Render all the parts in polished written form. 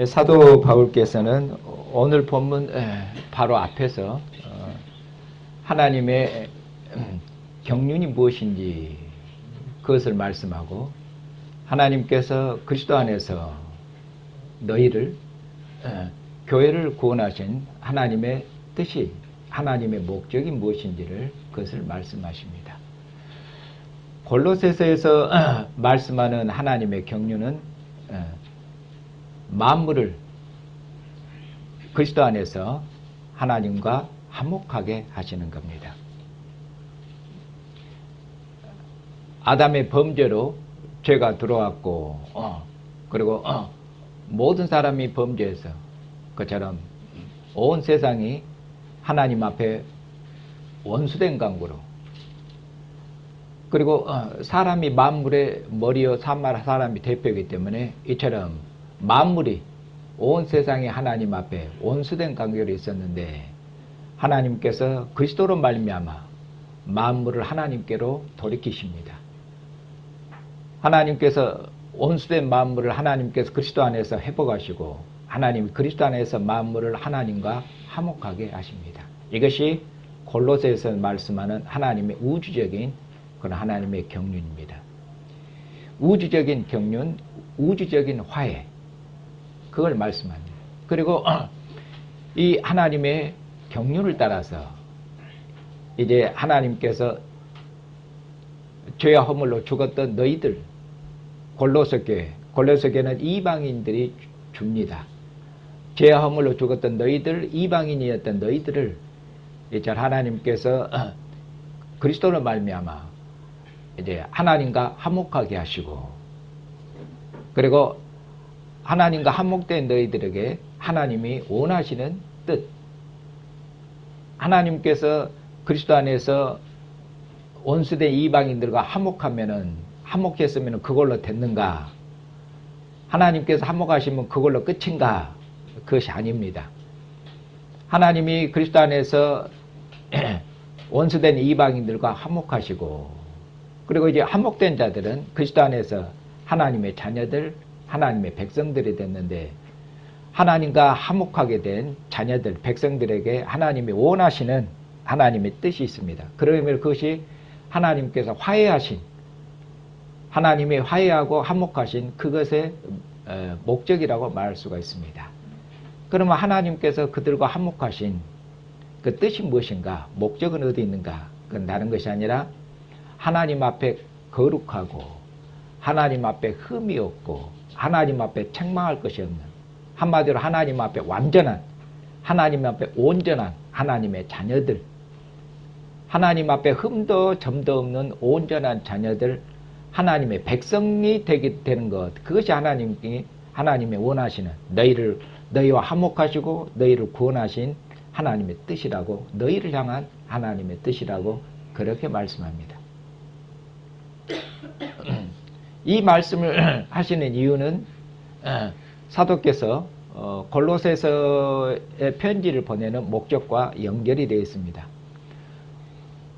사도 바울께서는 오늘 본문 바로 앞에서 하나님의 경륜이 무엇인지 그것을 말씀하고, 하나님께서 그리스도 안에서 너희를 교회를 구원하신 하나님의 뜻이, 하나님의 목적이 무엇인지를 그것을 말씀하십니다. 골로새서에서 말씀하는 하나님의 경륜은 만물을 그리스도 안에서 하나님과 화목하게 하시는 겁니다. 아담의 범죄로 죄가 들어왔고, 그리고 모든 사람이 범죄해서 그처럼 온 세상이 하나님 앞에 원수된 관계로, 그리고 사람이 만물의 머리요 사람이 대표이기 때문에 이처럼 만물이 온 세상이 하나님 앞에 원수된 관계로 있었는데, 하나님께서 그리스도로 말미암아 만물을 하나님께로 돌이키십니다. 하나님께서 원수된 만물을 하나님께서 그리스도 안에서 회복하시고, 하나님 그리스도 안에서 만물을 하나님과 화목하게 하십니다. 이것이 골로새에서 말씀하는 하나님의 우주적인 그런 하나님의 경륜입니다. 우주적인 경륜, 우주적인 화해, 그걸 말씀합니다. 그리고 이 하나님의 경륜을 따라서 이제 하나님께서 죄와 허물로 죽었던 너희들, 골로새 교회는 이방인들이 줍니다. 죄와 허물로 죽었던 너희들, 이방인이었던 너희들을 이제 하나님께서 그리스도로 말미암아 이제 하나님과 화목하게 하시고, 그리고 하나님과 화목된 너희들에게 하나님이 원하시는 뜻, 하나님께서 그리스도 안에서 원수된 이방인들과 화목했으면 그걸로 됐는가? 하나님께서 화목하시면 그걸로 끝인가? 그것이 아닙니다. 하나님이 그리스도 안에서 원수된 이방인들과 화목하시고, 그리고 이제 화목된 자들은 그리스도 안에서 하나님의 자녀들, 하나님의 백성들이 됐는데, 하나님과 화목하게 된 자녀들, 백성들에게 하나님이 원하시는 하나님의 뜻이 있습니다. 그러면 그것이 하나님께서 화해하신, 하나님이 화해하고 화목하신 그것의 목적이라고 말할 수가 있습니다. 그러면 하나님께서 그들과 화목하신 그 뜻이 무엇인가? 목적은 어디 있는가? 그건 다른 것이 아니라 하나님 앞에 거룩하고, 하나님 앞에 흠이 없고, 하나님 앞에 책망할 것이 없는, 한마디로 하나님 앞에 완전한, 하나님 앞에 온전한 하나님의 자녀들, 하나님 앞에 흠도 점도 없는 온전한 자녀들, 하나님의 백성이 되는 것, 그것이 하나님의 원하시는, 너희와 화목하시고 너희를 구원하신 하나님의 뜻이라고, 너희를 향한 하나님의 뜻이라고 그렇게 말씀합니다. 이 말씀을 하시는 이유는 사도께서 골로새서의 편지를 보내는 목적과 연결이 되어 있습니다.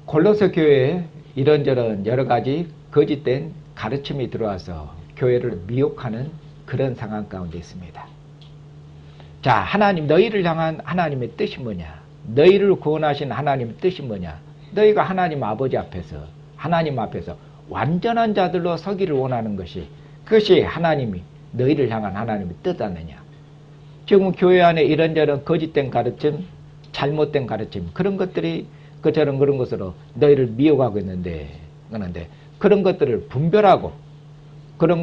골로새 교회에 이런저런 여러 가지 거짓된 가르침이 들어와서 교회를 미혹하는 그런 상황 가운데 있습니다. 자, 하나님, 너희를 향한 하나님의 뜻이 뭐냐? 너희를 구원하신 하나님의 뜻이 뭐냐? 너희가 하나님 아버지 앞에서, 하나님 앞에서 완전한 자들로 서기를 원하는 것이, 그것이 하나님이 너희를 향한 하나님의 뜻 아니냐? 지금 교회 안에 이런저런 거짓된 가르침, 잘못된 가르침, 그런 것들이 그런 것으로 너희를 미혹하고 있는데, 그런 것들을 분별하고, 그런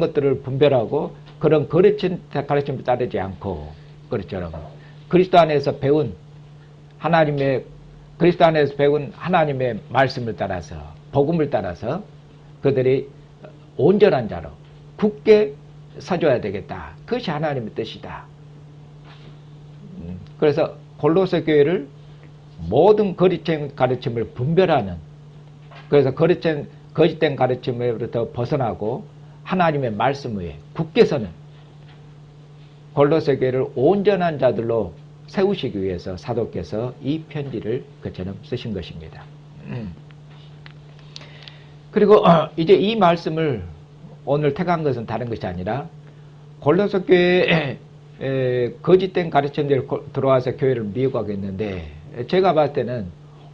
가르침을 따르지 않고, 그렇죠. 그리스도 안에서 배운 하나님의 말씀을 따라서, 복음을 따라서 그들이 온전한 자로 굳게 서줘야 되겠다. 그것이 하나님의 뜻이다. 그래서 골로새 교회를 모든 거짓된 가르침을 분별하는, 그래서 거짓된 가르침으로부터 벗어나고 하나님의 말씀 위에 굳게 서는 골로새 교회를 온전한 자들로 세우시기 위해서 사도께서 이 편지를 그처럼 쓰신 것입니다. 그리고 이제 이 말씀을 오늘 택한 것은 다른 것이 아니라 골로새 교회에 거짓된 가르침들이 들어와서 교회를 미혹하겠는데, 제가 봤을 때는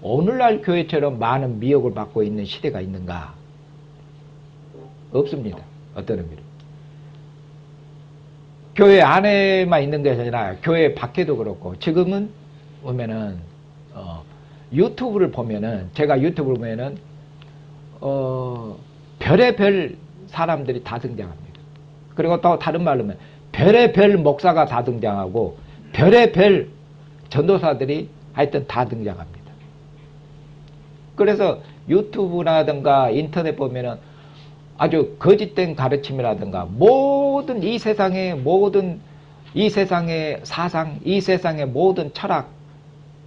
오늘날 교회처럼 많은 미혹을 받고 있는 시대가 있는가? 없습니다. 어떤 의미로. 교회 안에만 있는 것이 아니라 교회 밖에도 그렇고, 지금은 보면은 유튜브를 보면은, 제가 유튜브를 보면은 별의별 사람들이 다 등장합니다. 그리고 또 다른 말로 하면 별의별 목사가 다 등장하고 별의별 전도사들이 하여튼 다 등장합니다. 그래서 유튜브라든가 인터넷 보면은 아주 거짓된 가르침이라든가 모든 이 세상의 사상, 이 세상의 모든 철학,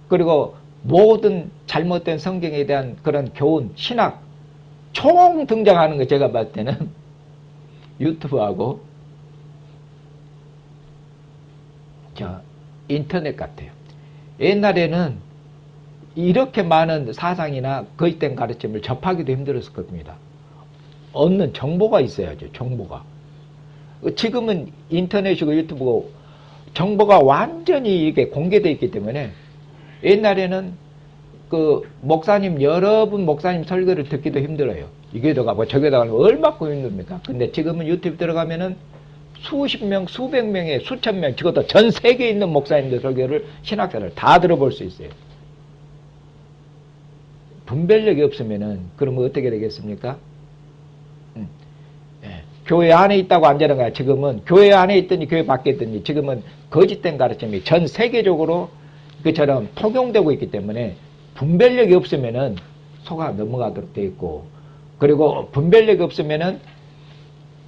그리고 모든 잘못된 성경에 대한 그런 교훈, 신학 총 등장하는 거 제가 봤을 때는 유튜브하고 인터넷 같아요. 옛날에는 이렇게 많은 사상이나 거짓된 가르침을 접하기도 힘들었을 겁니다. 얻는 정보가 있어야죠. 정보가. 지금은 인터넷이고 유튜브고 정보가 완전히 이게 공개되어 있기 때문에, 옛날에는 그 목사님, 여러분 목사님 설교를 듣기도 힘들어요. 이게도 가고 저게도 가고 얼마나 힘듭니까? 근데 지금은 유튜브 들어가면은 수십 명, 수백 명의, 수천 명, 적어도 전 세계에 있는 목사님들 설교를, 신학자를 다 들어볼 수 있어요. 분별력이 없으면은 그러면 어떻게 되겠습니까? 교회 안에 있다고 안 되는 거야. 지금은 교회 안에 있든지 교회 밖에 있든지 지금은 거짓된 가르침이 전 세계적으로 그처럼 통용되고 있기 때문에 분별력이 없으면은 속아 넘어가도록 되어 있고, 그리고 분별력이 없으면은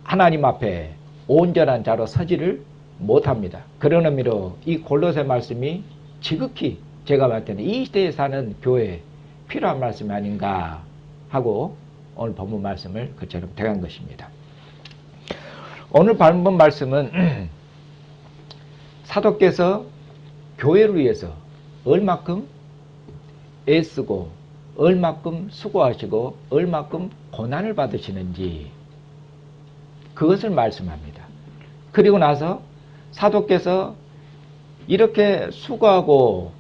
하나님 앞에 온전한 자로 서지를 못합니다. 그런 의미로 이 골로새 말씀이 지극히 제가 봤을 때는 이 시대에 사는 교회에 필요한 말씀이 아닌가 하고 오늘 본문 말씀을 그처럼 대한 것입니다. 오늘 본문 말씀은 사도께서 교회를 위해서 얼마큼 애쓰고 얼마큼 수고하시고 얼마큼 고난을 받으시는지 그것을 말씀합니다. 그리고 나서 사도께서 이렇게 수고하고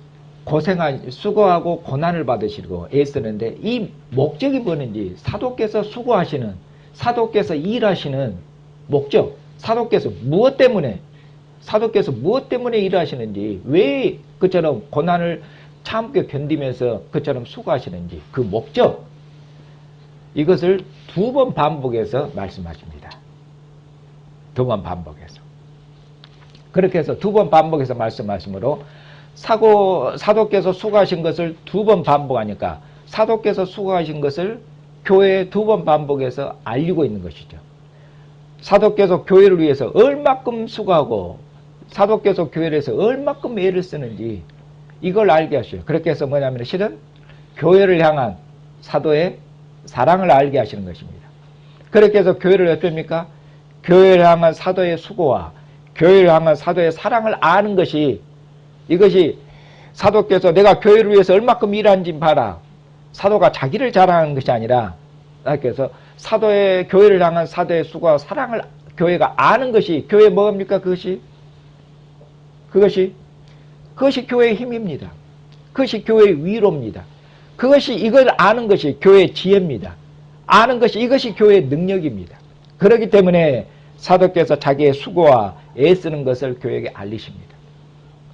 고난을 받으시고 애쓰는데 이 목적이 뭐는지, 사도께서 수고하시는, 사도께서 일하시는 목적, 사도께서 무엇 때문에 일하시는지, 왜 그처럼 고난을 참게 견디면서 그처럼 수고하시는지 그 목적, 이것을 두 번 반복해서 말씀하십니다. 두 번 반복해서. 그렇게 해서 두 번 반복해서 말씀하시므로 사도께서 수고하신 것을 두 번 반복하니까 사도께서 수고하신 것을 교회에 두 번 반복해서 알리고 있는 것이죠. 사도께서 교회를 위해서 얼마큼 수고하고 사도께서 교회를 위해서 얼마큼 애를 쓰는지 이걸 알게 하셔요. 그렇게 해서 뭐냐면 실은 교회를 향한 사도의 사랑을 알게 하시는 것입니다. 그렇게 해서 교회를 어떻습니까? 교회를 향한 사도의 수고와 교회를 향한 사도의 사랑을 아는 것이, 이것이 사도께서 내가 교회를 위해서 얼마큼 일하는지 봐라. 사도가 자기를 자랑하는 것이 아니라, 그래서 사도의 교회를 향한 사도의 수고와 사랑을 교회가 아는 것이, 교회 뭡니까? 그것이 교회의 힘입니다. 그것이 교회의 위로입니다. 이걸 아는 것이 교회의 지혜입니다. 아는 것이, 이것이 교회의 능력입니다. 그렇기 때문에 사도께서 자기의 수고와 애쓰는 것을 교회에게 알리십니다.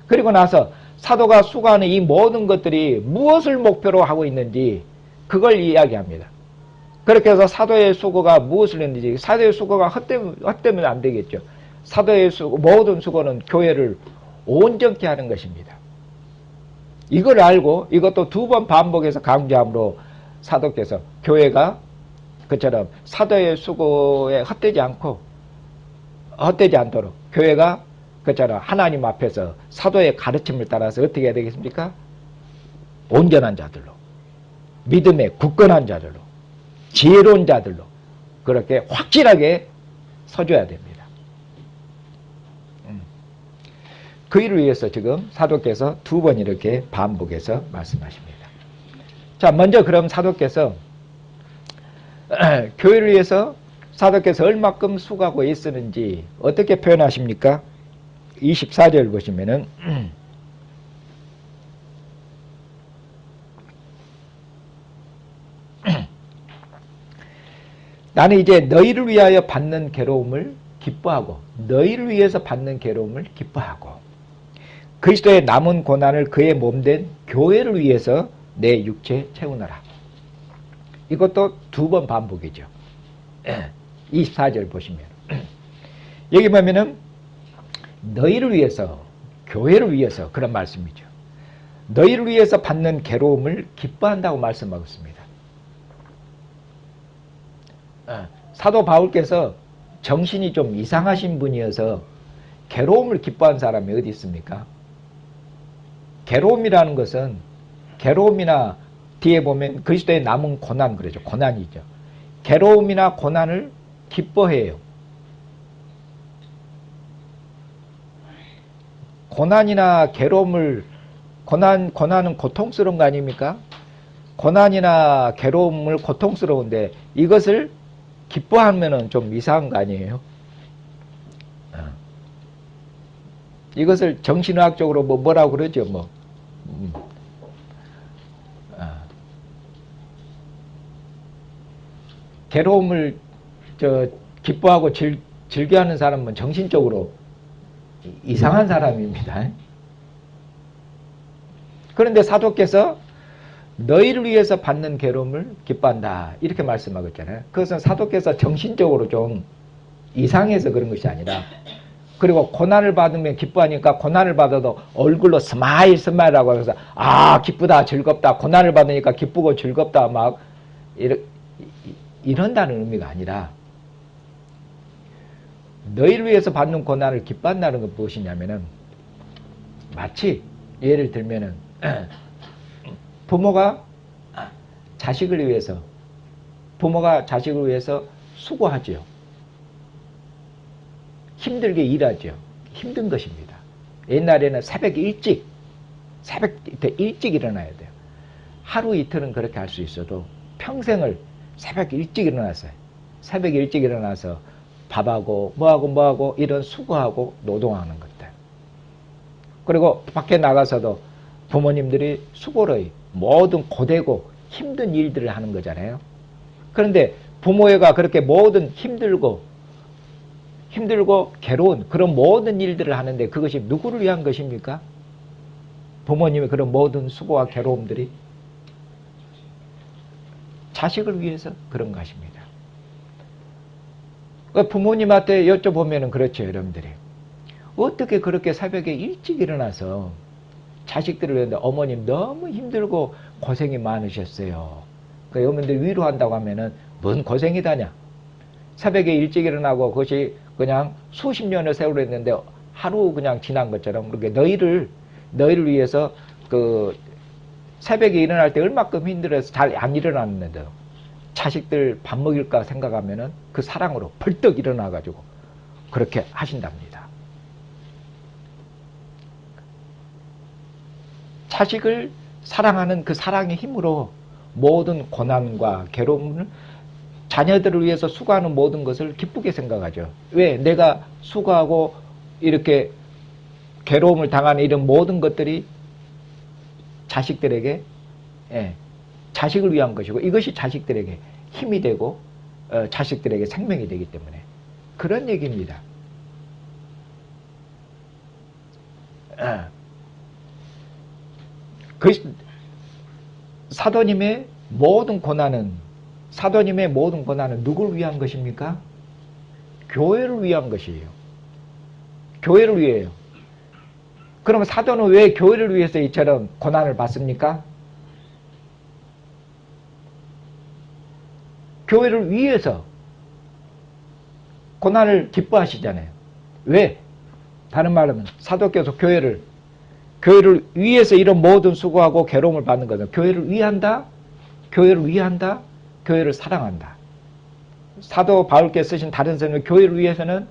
그리고 나서 사도가 수고하는 이 모든 것들이 무엇을 목표로 하고 있는지 그걸 이야기합니다. 그렇게 해서 사도의 수고가 무엇을 했는지, 사도의 수고가 헛되면 안 되겠죠. 사도의 모든 수고는 교회를 온전케 하는 것입니다. 이걸 알고 이것도 두 번 반복해서 강조함으로 사도께서 교회가 그처럼 사도의 수고에 헛되지 않도록 교회가 그처럼 하나님 앞에서 사도의 가르침을 따라서 어떻게 해야 되겠습니까? 온전한 자들로, 믿음에 굳건한 자들로, 지혜로운 자들로 그렇게 확실하게 서줘야 됩니다. 그 일을 위해서 지금 사도께서 두 번 이렇게 반복해서 말씀하십니다. 자, 먼저 그럼 사도께서 교회를 위해서 사도께서 얼마큼 수고하고 애쓰는지 어떻게 표현하십니까? 24절 보시면은 나는 이제 너희를 위하여 받는 괴로움을 기뻐하고 너희를 위해서 받는 괴로움을 기뻐하고 그리스도의 남은 고난을 그의 몸된 교회를 위해서 내 육체 채우노라. 이것도 두 번 반복이죠. 24절 보시면 여기 보면은 너희를 위해서 교회를 위해서 그런 말씀이죠. 너희를 위해서 받는 괴로움을 기뻐한다고 말씀하고 있습니다. 사도 바울께서 정신이 좀 이상하신 분이어서 괴로움을 기뻐한 사람이 어디 있습니까? 괴로움이라는 것은 괴로움이나 뒤에 보면 그리스도의 남은 고난 그러죠. 고난이죠. 괴로움이나 고난을 기뻐해요. 고난이나 괴로움을 고난은 고통스러운 거 아닙니까? 고난이나 괴로움을 고통스러운데 이것을 기뻐하면은 좀 이상한 거 아니에요? 이것을 정신의학적으로 뭐라고 그러죠? 괴로움을 기뻐하고 즐겨하는 사람은 정신적으로 이상한 사람입니다. 그런데 사도께서 너희를 위해서 받는 괴로움을 기뻐한다 이렇게 말씀하고 있잖아요. 그것은 사도께서 정신적으로 좀 이상해서 그런 것이 아니라 그리고 고난을 받으면 기뻐하니까 고난을 받아도 얼굴로 스마일하고 해서 아 기쁘다 즐겁다 고난을 받으니까 기쁘고 즐겁다 막 이런다는 의미가 아니라 너희를 위해서 받는 고난을 기뻐한다는 건 무엇이냐면은 마치 예를 들면은 부모가 자식을 위해서 수고하죠. 힘들게 일하죠. 힘든 것입니다. 옛날에는 새벽 일찍 일어나야 돼요. 하루 이틀은 그렇게 할 수 있어도 평생을 새벽 일찍 일어났어요. 새벽 일찍 일어나서 밥하고 뭐하고 이런 수고하고 노동하는 것들. 그리고 밖에 나가서도 부모님들이 수고를 모든 고되고 힘든 일들을 하는 거잖아요. 그런데 부모가 그렇게 모든 힘들고 괴로운 그런 모든 일들을 하는데 그것이 누구를 위한 것입니까? 부모님의 그런 모든 수고와 괴로움들이 자식을 위해서 그런 것입니다. 부모님한테 여쭤보면 그렇죠, 여러분들이. 어떻게 그렇게 새벽에 일찍 일어나서 자식들을 위한데 어머님 너무 힘들고 고생이 많으셨어요. 여러분들 위로한다고 하면은 뭔 고생이다냐. 새벽에 일찍 일어나고 그것이 그냥 수십 년의 세월을 했는데 하루 그냥 지난 것처럼 그렇게 너희를 위해서 새벽에 일어날 때 얼마큼 힘들어서 잘 안 일어났는데 자식들 밥 먹일까 생각하면은 그 사랑으로 벌떡 일어나가지고 그렇게 하신답니다. 자식을 사랑하는 그 사랑의 힘으로 모든 고난과 괴로움을 자녀들을 위해서 수고하는 모든 것을 기쁘게 생각하죠. 왜? 내가 수고하고 이렇게 괴로움을 당하는 이런 모든 것들이 자식들에게 자식을 위한 것이고 이것이 자식들에게 힘이 되고 자식들에게 생명이 되기 때문에 그런 얘기입니다. 사도님의 모든 고난은 누구를 위한 것입니까? 교회를 위한 것이에요. 교회를 위해요. 그러면 사도는 왜 교회를 위해서 이처럼 고난을 받습니까? 교회를 위해서 고난을 기뻐하시잖아요. 왜? 다른 말로 하면 사도께서 교회를 위해서 이런 모든 수고하고 괴로움을 받는 것은 교회를 위한다, 교회를 사랑한다. 사도 바울께서 쓰신 다른 설명, 교회를 위해서는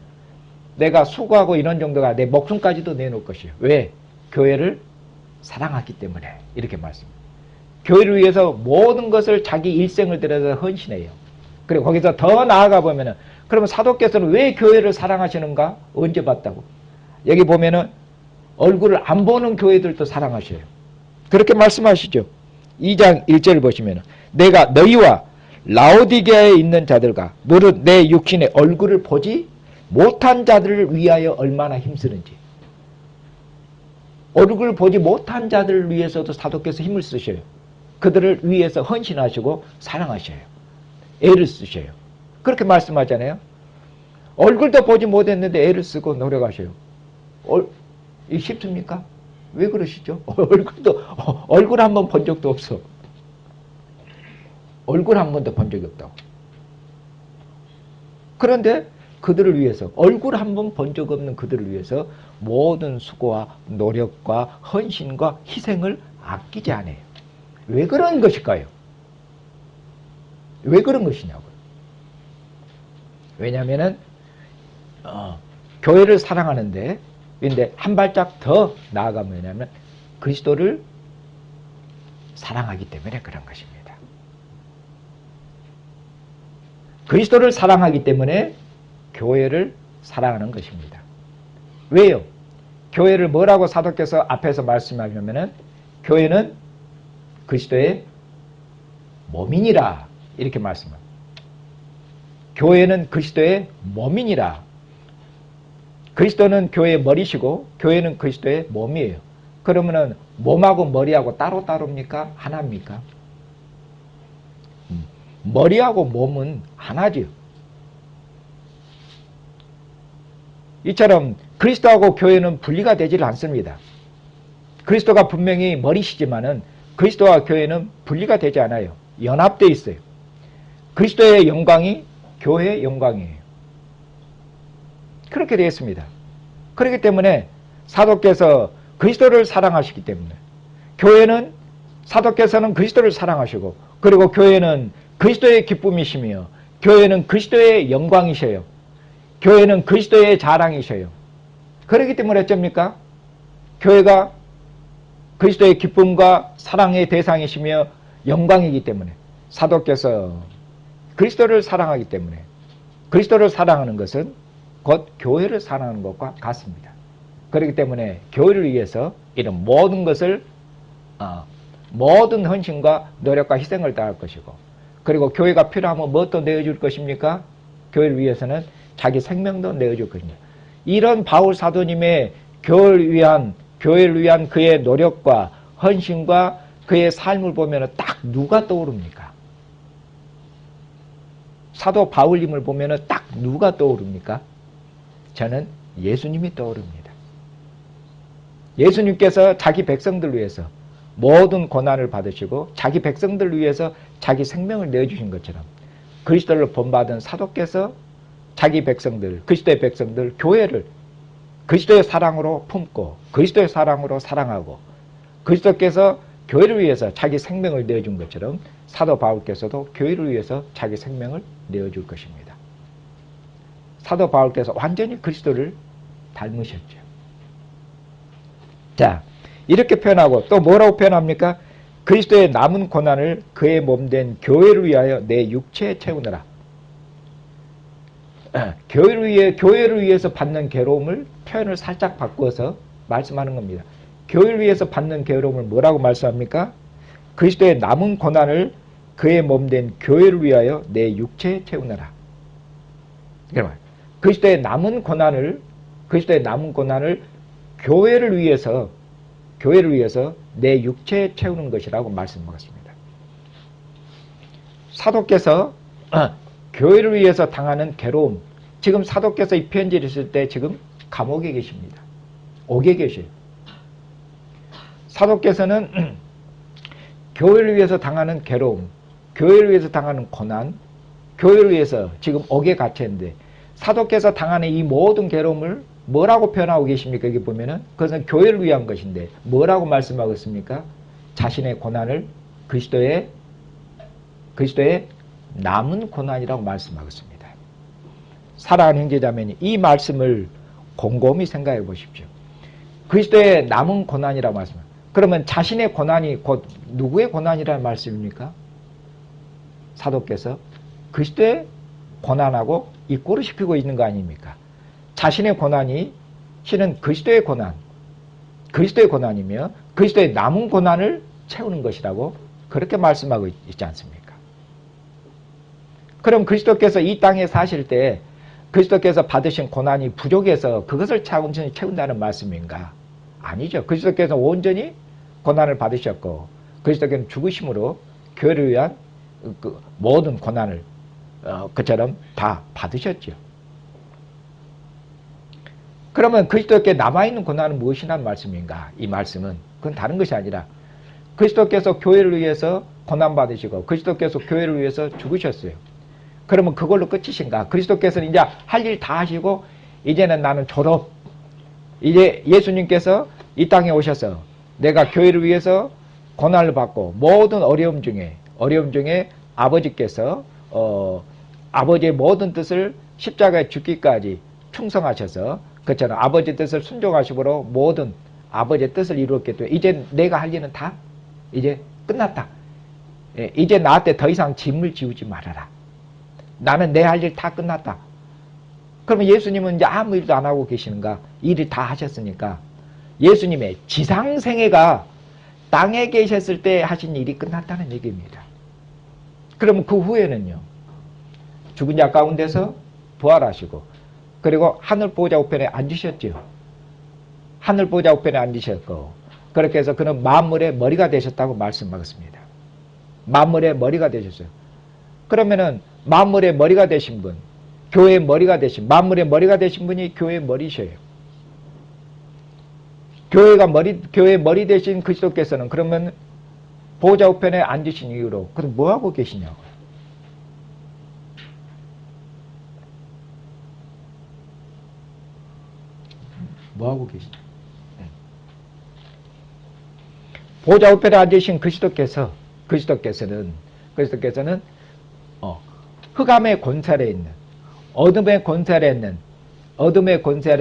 내가 수고하고 이런 정도가 내 목숨까지도 내놓을 것이에요. 왜? 교회를 사랑하기 때문에 이렇게 말씀합니다. 교회를 위해서 모든 것을 자기 일생을 들여서 헌신해요. 그리고 거기서 더 나아가 보면은 그러면 사도께서는 왜 교회를 사랑하시는가? 언제 봤다고? 여기 보면은 얼굴을 안 보는 교회들도 사랑하셔요. 그렇게 말씀하시죠. 2장 1절 보시면은 내가 너희와 라오디게아에 있는 자들과 무릇 내 육신의 얼굴을 보지 못한 자들을 위하여 얼마나 힘쓰는지. 얼굴을 보지 못한 자들을 위해서도 사도께서 힘을 쓰셔요. 그들을 위해서 헌신하시고 사랑하셔요. 애를 쓰셔요. 그렇게 말씀하잖아요. 얼굴도 보지 못했는데 애를 쓰고 노력하셔요. 이게 쉽습니까? 왜 그러시죠? 얼굴 한 번 본 적도 없어. 얼굴 한 번도 본 적이 없다고. 그런데 그들을 위해서, 얼굴 한 번 본 적 없는 그들을 위해서 모든 수고와 노력과 헌신과 희생을 아끼지 않아요. 왜 그런 것일까요? 왜 그런 것이냐고요. 왜냐하면은 교회를 사랑하는데, 근데 한 발짝 더 나아가면 뭐냐면 그리스도를 사랑하기 때문에 그런 것입니다. 그리스도를 사랑하기 때문에 교회를 사랑하는 것입니다. 왜요? 교회를 뭐라고 사도께서 앞에서 말씀하냐면은 교회는 그리스도의 몸이니라 이렇게 말씀합니다. 교회는 그리스도의 몸이니라. 그리스도는 교회의 머리시고 교회는 그리스도의 몸이에요. 그러면은 몸하고 머리하고 따로따로입니까? 하나입니까? 머리하고 몸은 하나죠. 이처럼 그리스도하고 교회는 분리가 되질 않습니다. 그리스도가 분명히 머리시지만은 그리스도와 교회는 분리가 되지 않아요. 연합되어 있어요. 그리스도의 영광이 교회의 영광이에요. 그렇게 되어 있습니다. 그렇기 때문에 사도께서 그리스도를 사랑하시기 때문에 교회는 사도께서는 그리스도를 사랑하시고 그리고 교회는 그리스도의 기쁨이시며 교회는 그리스도의 영광이셔요. 교회는 그리스도의 자랑이셔요. 그렇기 때문에 어쩝니까? 교회가 그리스도의 기쁨과 사랑의 대상이시며 영광이기 때문에 사도께서 그리스도를 사랑하기 때문에 그리스도를 사랑하는 것은 곧 교회를 사랑하는 것과 같습니다. 그렇기 때문에 교회를 위해서 이런 모든 것을 모든 헌신과 노력과 희생을 다할 것이고 그리고 교회가 필요하면 무엇도 내어줄 것입니까? 교회를 위해서는 자기 생명도 내어줄 것입니다. 이런 바울 사도님의 교회를 위한 그의 노력과 헌신과 그의 삶을 보면 딱 누가 떠오릅니까? 사도 바울님을 보면 딱 누가 떠오릅니까? 저는 예수님이 떠오릅니다. 예수님께서 자기 백성들을 위해서 모든 고난을 받으시고 자기 백성들을 위해서 자기 생명을 내어주신 것처럼 그리스도를 본받은 사도께서 자기 백성들, 그리스도의 백성들, 교회를 그리스도의 사랑으로 품고 그리스도의 사랑으로 사랑하고 그리스도께서 교회를 위해서 자기 생명을 내어준 것처럼 사도 바울께서도 교회를 위해서 자기 생명을 내어줄 것입니다. 사도 바울께서 완전히 그리스도를 닮으셨죠. 자, 이렇게 표현하고 또 뭐라고 표현합니까? 그리스도의 남은 고난을 그의 몸된 교회를 위하여 내 육체에 채우느라. 교회를 위해서 받는 괴로움을 표현을 살짝 바꾸어서 말씀하는 겁니다. 교회를 위해서 받는 괴로움을 뭐라고 말씀합니까? 그리스도의 남은 고난을 그의 몸된 교회를 위하여 내 육체에 채우느라. 그리스도의 남은 고난을 교회를 위해서 내 육체에 채우는 것이라고 말씀하셨습니다. 사도께서 교회를 위해서 당하는 괴로움, 지금 사도께서 이 편지를 쓸 때 지금 감옥에 계십니다. 옥에 계셔요. 사도께서는 교회를 위해서 당하는 괴로움, 교회를 위해서 당하는 고난, 교회를 위해서 지금 옥에 갇혔는데 사도께서 당하는 이 모든 괴로움을 뭐라고 표현하고 계십니까? 여기 보면은 그것은 교회를 위한 것인데 뭐라고 말씀하고 있습니까? 자신의 고난을 그리스도의 남은 고난이라고 말씀하고 있습니다. 사랑하는 형제자매님, 이 말씀을 곰곰이 생각해 보십시오. 그리스도의 남은 고난이라고 말씀합니다. 그러면 자신의 고난이 곧 누구의 고난이라는 말씀입니까? 사도께서 그리스도의 고난하고 이꼬를 시키고 있는 거 아닙니까? 자신의 고난이 실은 그리스도의 고난, 그리스도의 고난이며 그리스도의 남은 고난을 채우는 것이라고 그렇게 말씀하고 있지 않습니까? 그럼 그리스도께서 이 땅에 사실 때 그리스도께서 받으신 고난이 부족해서 그것을 차근차근 채운다는 말씀인가? 아니죠. 그리스도께서 온전히 고난을 받으셨고 그리스도께서는 죽으심으로 교회를 위한 그 모든 고난을 그처럼 다 받으셨죠. 그러면 그리스도께 남아있는 고난은 무엇이라는 말씀인가? 이 말씀은 그건 다른 것이 아니라 그리스도께서 교회를 위해서 고난받으시고 그리스도께서 교회를 위해서 죽으셨어요. 그러면 그걸로 끝이신가? 그리스도께서는 이제 할 일 다 하시고 이제는 나는 졸업. 이제 예수님께서 이 땅에 오셔서 내가 교회를 위해서 고난을 받고 모든 어려움 중에 아버지께서 아버지의 모든 뜻을 십자가에 죽기까지 충성하셔서 그처럼 아버지의 뜻을 순종하심으로 모든 아버지의 뜻을 이루었기 때문에 이제 내가 할 일은 다 이제 끝났다. 이제 나한테 더 이상 짐을 지우지 말아라. 나는 내 할 일 다 끝났다. 그러면 예수님은 이제 아무 일도 안 하고 계시는가? 일을 다 하셨으니까 예수님의 지상생애가 땅에 계셨을 때 하신 일이 끝났다는 얘기입니다. 그러면 그 후에는요. 죽은 자 가운데서 부활하시고 그리고 하늘 보좌 우편에 앉으셨죠. 하늘 보좌 우편에 앉으셨고 그렇게 해서 그는 만물의 머리가 되셨다고 말씀하셨습니다. 만물의 머리가 되셨어요. 그러면은 만물의 머리가 되신 분, 교회의 머리가 되신, 만물의 머리가 되신 분이 교회의 머리셔요. 교회의 머리 되신 그리스도께서는 그러면 보좌 우편에 앉으신 이유로 그럼 뭐 하고 계시냐고요? 뭐 하고 계시냐? 보좌 우편에 앉으신 그리스도께서는 흑암의 권세에 있는 어둠의 권세에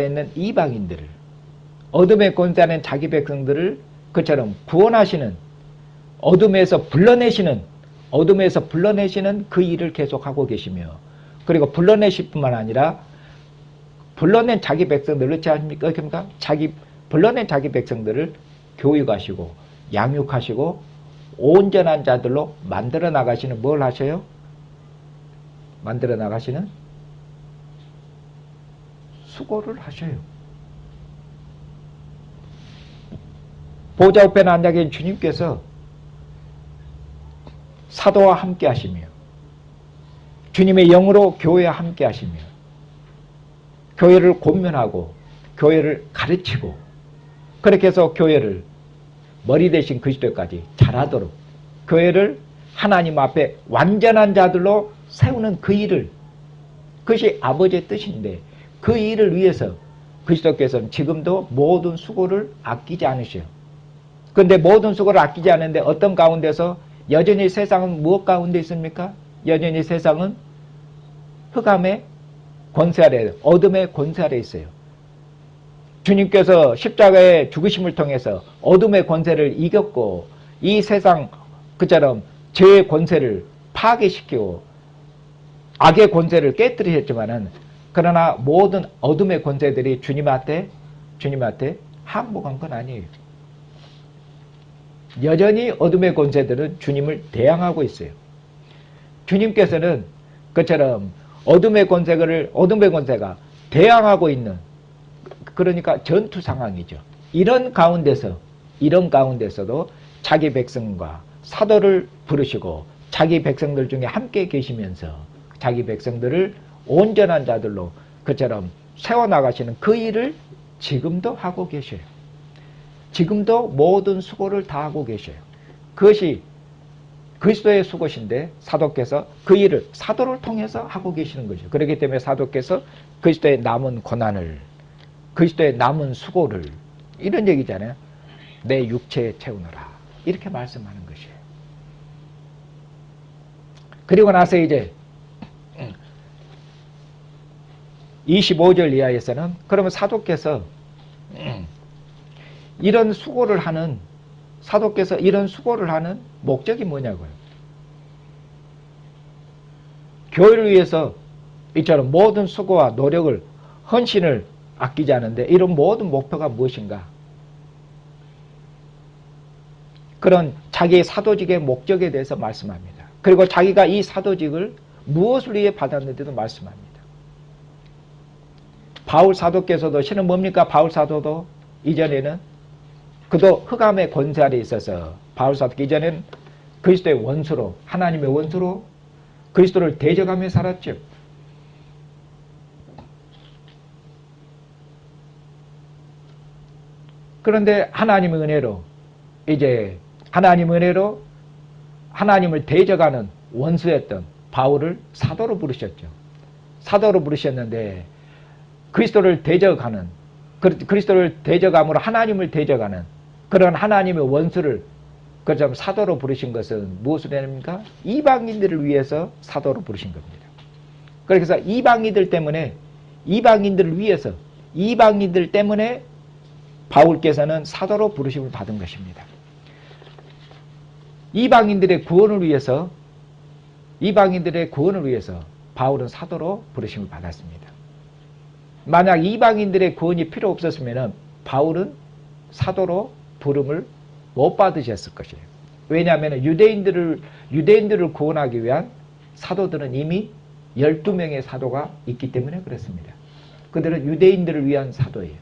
있는 이방인들을 어둠의 권세 안에 자기 백성들을 그처럼 구원하시는 어둠에서 불러내시는 그 일을 계속하고 계시며 그리고 불러내실 뿐만 아니라 불러낸 자기 백성들을 그렇지 않습니까? 불러낸 자기 백성들을 교육하시고 양육하시고 온전한 자들로 만들어 나가시는 뭘 하셔요? 만들어 나가시는 수고를 하셔요. 보좌 우편에 앉아 계신 주님께서 사도와 함께 하시며 주님의 영으로 교회와 함께 하시며 교회를 권면하고 교회를 가르치고 그렇게 해서 교회를 머리 대신 그리스도까지 잘하도록 교회를 하나님 앞에 완전한 자들로 세우는 그 일을 그것이 아버지의 뜻인데 그 일을 위해서 그리스도께서는 지금도 모든 수고를 아끼지 않으셔요. 그런데 모든 수고를 아끼지 않는데 어떤 가운데서 여전히 세상은 무엇 가운데 있습니까? 여전히 세상은 흑암의 권세 아래 어둠의 권세 아래 있어요. 주님께서 십자가의 죽으심을 통해서 어둠의 권세를 이겼고 이 세상 그처럼 죄의 권세를 파괴시키고 악의 권세를 깨뜨리셨지만은 그러나 모든 어둠의 권세들이 주님한테 항복한 건 아니에요. 여전히 어둠의 권세들은 주님을 대항하고 있어요. 주님께서는 그처럼 어둠의 권세가 대항하고 있는 그러니까 전투 상황이죠. 이런 가운데서도 자기 백성과 사도를 부르시고 자기 백성들 중에 함께 계시면서 자기 백성들을 온전한 자들로 그처럼 세워나가시는 그 일을 지금도 하고 계셔요. 지금도 모든 수고를 다 하고 계셔요. 그것이 그리스도의 수고신데 사도께서 그 일을 사도를 통해서 하고 계시는 거죠. 그렇기 때문에 사도께서 그리스도의 남은 고난을 그리스도의 남은 수고를 이런 얘기잖아요. 내 육체에 채우노라 이렇게 말씀하는 것이에요. 그리고 나서 이제 25절 이하에서는 그러면 사도께서 이런 수고를 하는 목적이 뭐냐고요. 교회를 위해서 이처럼 모든 수고와 노력을 헌신을 아끼지 않은데 이런 모든 목표가 무엇인가? 그런 자기의 사도직의 목적에 대해서 말씀합니다. 그리고 자기가 이 사도직을 무엇을 위해 받았는지도 말씀합니다. 바울 사도께서도 실은 뭡니까? 바울 사도도 이전에는 그도 흑암의 권세 아래 있어서 바울 사도 이전에는 그리스도의 원수로, 하나님의 원수로 그리스도를 대적하며 살았죠. 그런데 하나님의 은혜로 이제 하나님의 은혜로 하나님을 대적하는 원수였던 바울을 사도로 부르셨죠. 사도로 부르셨는데 그리스도를 대적하는, 그리스도를 대적함으로 하나님을 대적하는 그런 하나님의 원수를 그점 사도로 부르신 것은 무엇을 합니까? 이방인들을 위해서 사도로 부르신 겁니다. 그래서 이방인들 때문에, 이방인들을 위해서, 이방인들 때문에 바울께서는 사도로 부르심을 받은 것입니다. 이방인들의 구원을 위해서, 이방인들의 구원을 위해서 바울은 사도로 부르심을 받았습니다. 만약 이방인들의 구원이 필요 없었으면 바울은 사도로 부름을 못 받으셨을 것이에요. 왜냐하면 유대인들을 구원하기 위한 사도들은 이미 12명의 사도가 있기 때문에 그렇습니다. 그들은 유대인들을 위한 사도예요.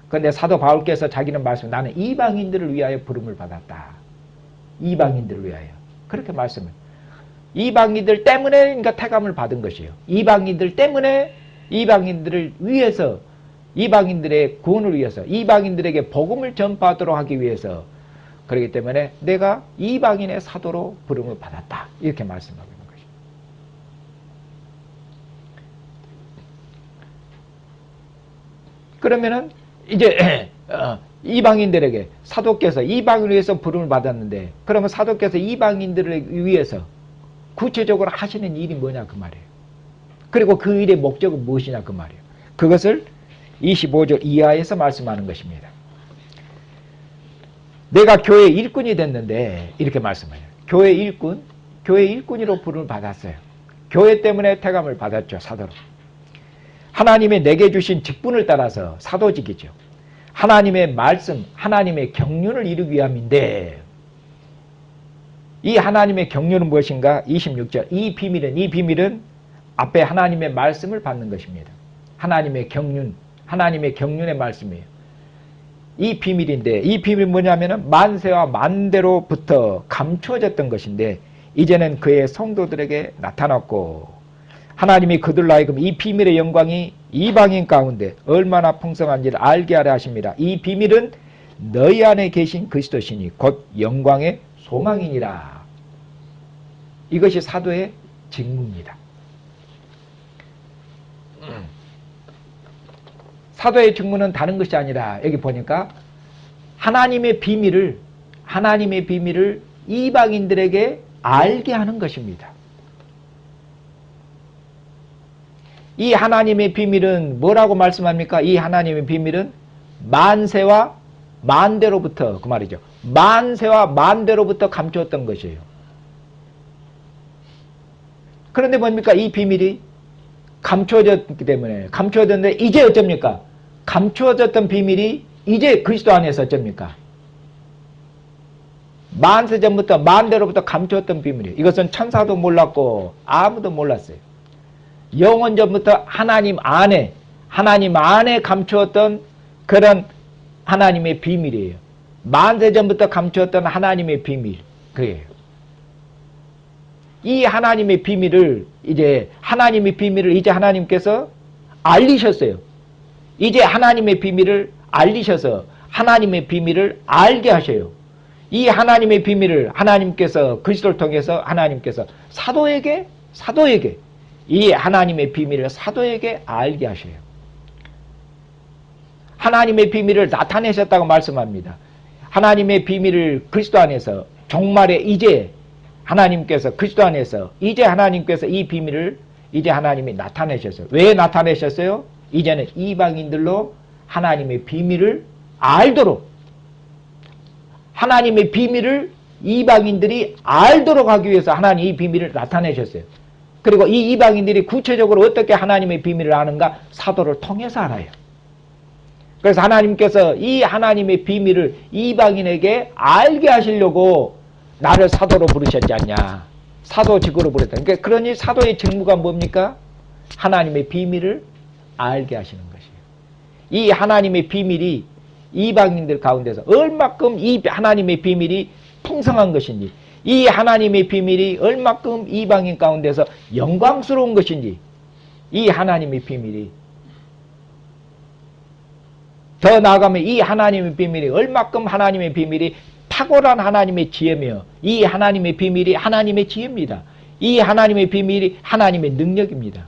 그런데 사도 바울께서 자기는 나는 이방인들을 위하여 부름을 받았다. 이방인들을 위하여. 그렇게 말씀을. 이방인들 때문에 그러니까 택함을 받은 것이에요. 이방인들 때문에 이방인들을 위해서, 이방인들의 구원을 위해서, 이방인들에게 복음을 전파하도록 하기 위해서, 그렇기 때문에 내가 이방인의 사도로 부름을 받았다. 이렇게 말씀하고 있는 것입니다. 그러면은 이제 이방인들에게 사도께서 이방인을 위해서 부름을 받았는데, 그러면 사도께서 이방인들을 위해서 구체적으로 하시는 일이 뭐냐 그 말이에요. 그리고 그 일의 목적은 무엇이냐 그 말이에요. 그것을 25절 이하에서 말씀하는 것입니다. 내가 교회 일꾼이 됐는데 이렇게 말씀해요. 교회 일꾼, 교회 일꾼으로 부름을 받았어요. 교회 때문에 택함을 받았죠. 사도로. 하나님의 내게 주신 직분을 따라서 사도직이죠. 하나님의 말씀, 하나님의 경륜을 이루기 위함인데, 이 하나님의 경륜은 무엇인가? 26절. 이 비밀은 앞에 하나님의 말씀을 받는 것입니다. 하나님의 경륜, 하나님의 경륜의 말씀이에요. 이 비밀인데, 이 비밀이 뭐냐면은 만세와 만대로부터 감추어졌던 것인데 이제는 그의 성도들에게 나타났고, 하나님이 그들로 하여금 이 비밀의 영광이 이방인 가운데 얼마나 풍성한지를 알게 하려 하십니다. 이 비밀은 너희 안에 계신 그리스도시니 곧 영광의 소망이니라. 이것이 사도의 직무입니다. 사도의 직무는 다른 것이 아니라 여기 보니까 하나님의 비밀을 이방인들에게 알게 하는 것입니다. 이 하나님의 비밀은 뭐라고 말씀합니까? 이 하나님의 비밀은 만세와 만대로부터, 그 말이죠. 만세와 만대로부터 감추었던 것이에요. 그런데 뭡니까? 이 비밀이 감추어졌기 때문에, 감추어졌는데 이제 어쩝니까? 감추어졌던 비밀이 이제 그리스도 안에서 어쩝니까? 만세 전부터 만대로부터 감추었던 비밀이에요. 이것은 천사도 몰랐고 아무도 몰랐어요. 영원 전부터 하나님 안에 감추었던 그런 하나님의 비밀이에요. 만세 전부터 감추었던 하나님의 비밀, 그게요. 이 하나님의 비밀을 이제 하나님께서 알리셨어요. 이제 하나님의 비밀을 알리셔서 하나님의 비밀을 알게 하셔요. 이 하나님의 비밀을 하나님께서 그리스도를 통해서 하나님께서 사도에게 이 하나님의 비밀을 사도에게 알게 하셔요. 하나님의 비밀을 나타내셨다고 말씀합니다. 하나님의 비밀을 그리스도 안에서 종말에 이제 하나님께서 그리스도 안에서 이제 하나님께서 이 비밀을 이제 하나님이 나타내셨어요. 왜 나타내셨어요? 이제는 이방인들로 하나님의 비밀을 알도록, 하나님의 비밀을 이방인들이 알도록 하기 위해서 하나님 이 비밀을 나타내셨어요. 그리고 이 이방인들이 구체적으로 어떻게 하나님의 비밀을 아는가? 사도를 통해서 알아요. 그래서 하나님께서 이 하나님의 비밀을 이방인에게 알게 하시려고 나를 사도로 부르셨지 않냐. 사도직으로 부르셨다. 그러니까 그러니 사도의 직무가 뭡니까? 하나님의 비밀을 알게 하시는 것이에요. 이 하나님의 비밀이 이방인들 가운데서 얼마큼 이 하나님의 비밀이 풍성한 것인지, 이 하나님의 비밀이 얼마큼 이방인 가운데서 영광스러운 것인지, 이 하나님의 비밀이 더 나아가면 이 하나님의 비밀이 얼마큼 하나님의 비밀이 탁월한 하나님의 지혜며, 이 하나님의 비밀이 하나님의 지혜입니다. 이 하나님의 비밀이 하나님의 능력입니다.